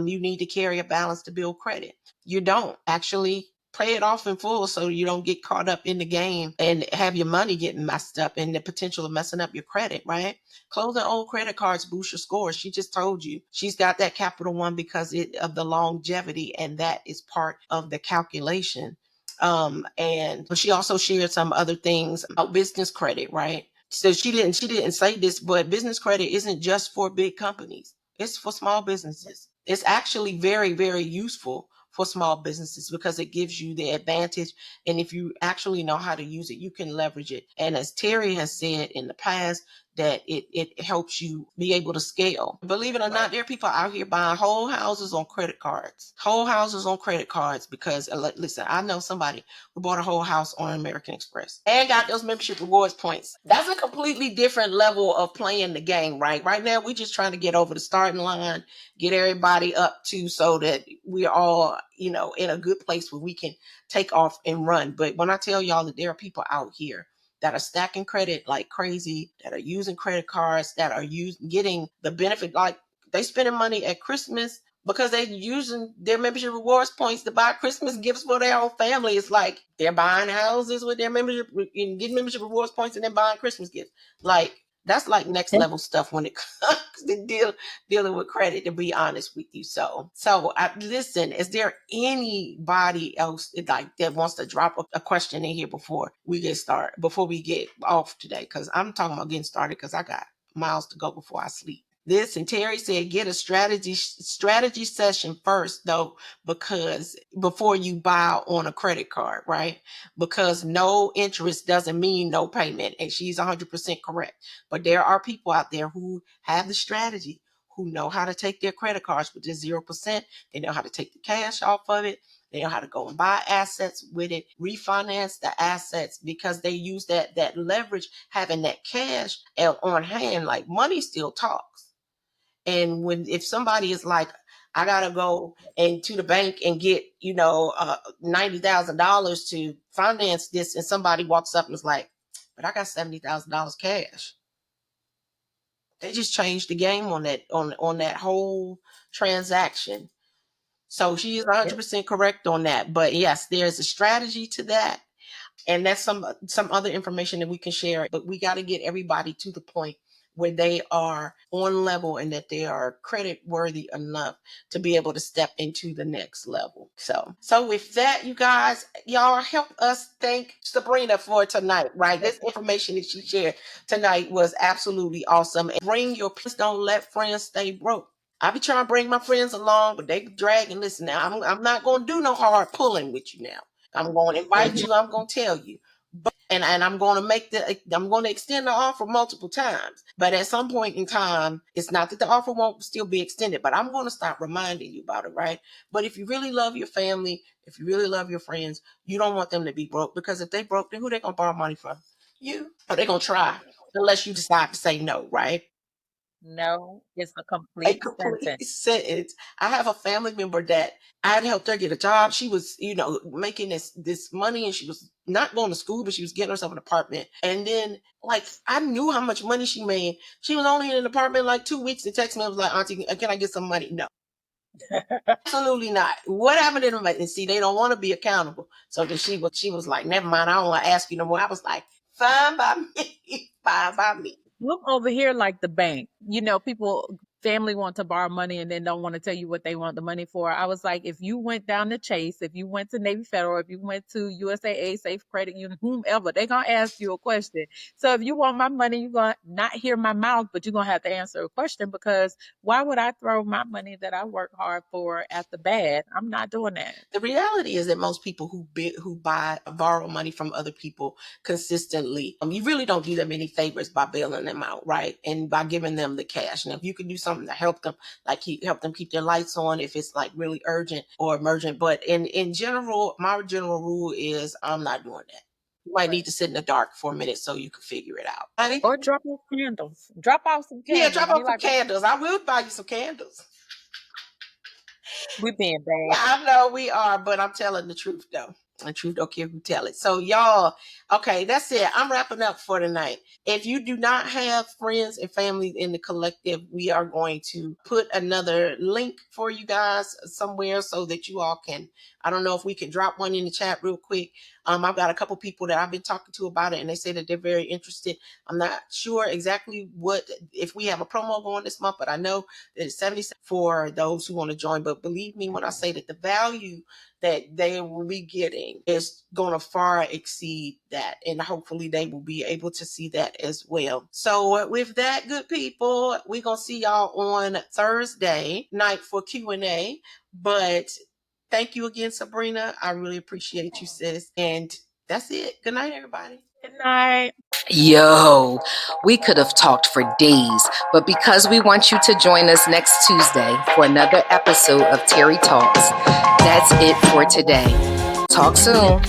S2: You need to carry a balance to build credit. You don't actually pay it off in full so you don't get caught up in the game and have your money getting messed up and the potential of messing up your credit, right? Closing old credit cards boost your score. She just told you she's got that Capital One because of the longevity, and that is part of the calculation. And she also shared some other things about business credit, right? So she didn't say this, but business credit isn't just for big companies. It's for small businesses. It's actually very, very useful for small businesses because it gives you the advantage. And if you actually know how to use it, you can leverage it. And as Terry has said in the past, that it helps you be able to scale. Believe it or not, there are people out here buying whole houses on credit cards. Whole houses on credit cards because, listen, I know somebody who bought a whole house on American Express and got those membership rewards points. That's a completely different level of playing the game, right? Right now, we're just trying to get over the starting line, get everybody up to so that we're all, in a good place where we can take off and run. But when I tell y'all that there are people out here that are stacking credit like crazy, that are using credit cards, that are getting the benefit, like they spending money at Christmas because they're using their membership rewards points to buy Christmas gifts for their whole family. It's like they're buying houses with their membership and getting membership rewards points and then buying Christmas gifts. Like, that's like next level stuff when it comes to dealing with credit, to be honest with you. So listen, is there anybody else like that wants to drop a question in here before we get off today? Because I'm talking about getting started because I got miles to go before I sleep. This, and Terry said, get a strategy session first, though, because before you buy on a credit card, right? Because no interest doesn't mean no payment. And she's 100% correct. But there are people out there who have the strategy, who know how to take their credit cards with just 0%. They know how to take the cash off of it. They know how to go and buy assets with it, refinance the assets, because they use that leverage, having that cash on hand. Like, money still talks. And if somebody is like, I gotta go to the bank and get, $90,000 to finance this, and somebody walks up and is like, but I got $70,000 cash. They just changed the game on that whole transaction. So she is 100% correct on that. But yes, there's a strategy to that. And that's some other information that we can share. But we got to get everybody to the point where they are on level and that they are credit worthy enough to be able to step into the next level. So with that, you guys, y'all help us thank Sabrina for tonight, right? This information that she shared tonight was absolutely awesome. And bring your friends, don't let friends stay broke. I be trying to bring my friends along, but they dragging. Listen, now I'm not going to do no hard pulling with you now. I'm going to invite you. I'm going to tell you. And I'm going to extend the offer multiple times. But at some point in time, it's not that the offer won't still be extended, but I'm going to start reminding you about it, right? But if you really love your family, if you really love your friends, you don't want them to be broke, because if they broke, then who they going to borrow money from? You. Or they going to try, unless you decide to say no, right?
S3: No, it's a
S2: A
S3: complete
S2: complete
S3: sentence.
S2: sentence. I have a family member that I had helped her get a job. She was, making this money, and she was not going to school, but she was getting herself an apartment. And then, like, I knew how much money she made. She was only in an apartment like 2 weeks and texted me. I was like, Auntie, can I get some money? No, absolutely not. What happened to them? And see, they don't want to be accountable. So then she was like, never mind. I don't want to ask you no more. I was like, fine by me, fine by me.
S3: Look over here like the bank. People, family want to borrow money and then don't want to tell you what they want the money for. I was like, if you went down to Chase, if you went to Navy Federal, if you went to USAA, Safe Credit Union, whomever, they're going to ask you a question. So if you want my money, you're going to not hear my mouth, but you're going to have to answer a question, because why would I throw my money that I work hard for at the bad? I'm not doing that.
S2: The reality is that most people who borrow money from other people consistently, you really don't do them any favors by bailing them out, right? And by giving them the cash. And if you can do something to help them, like help them keep their lights on, if it's like really urgent or emergent. But in general, my general rule is I'm not doing that. You might need to sit in the dark for a minute so you can figure it out.
S3: Or drop off candles. Drop off some
S2: Yeah,
S3: candles.
S2: drop
S3: Be
S2: off some
S3: like,
S2: candles. I will buy you some candles.
S3: we're being bad.
S2: I know we are, but I'm telling the truth though. The truth don't care who tell it. So y'all, okay, that's it. I'm wrapping up for tonight. If you do not have friends and family in the collective, we are going to put another link for you guys somewhere so that you all can, I don't know if we can drop one in the chat real quick. I've got a couple people that I've been talking to about it, and they say that they're very interested. I'm not sure exactly if we have a promo going this month, but I know that it's 77 for those who want to join. But believe me when I say that the value that they will be getting is going to far exceed that, and hopefully they will be able to see that as well. So with that, good people, we're going to see y'all on Thursday night for Q&A. But thank you again, Sabrina. I really appreciate you, sis. And that's it. Good night, everybody.
S3: Good night.
S1: Yo, we could have talked for days, but because we want you to join us next Tuesday for another episode of Terry Talks, that's it for today. Talk soon.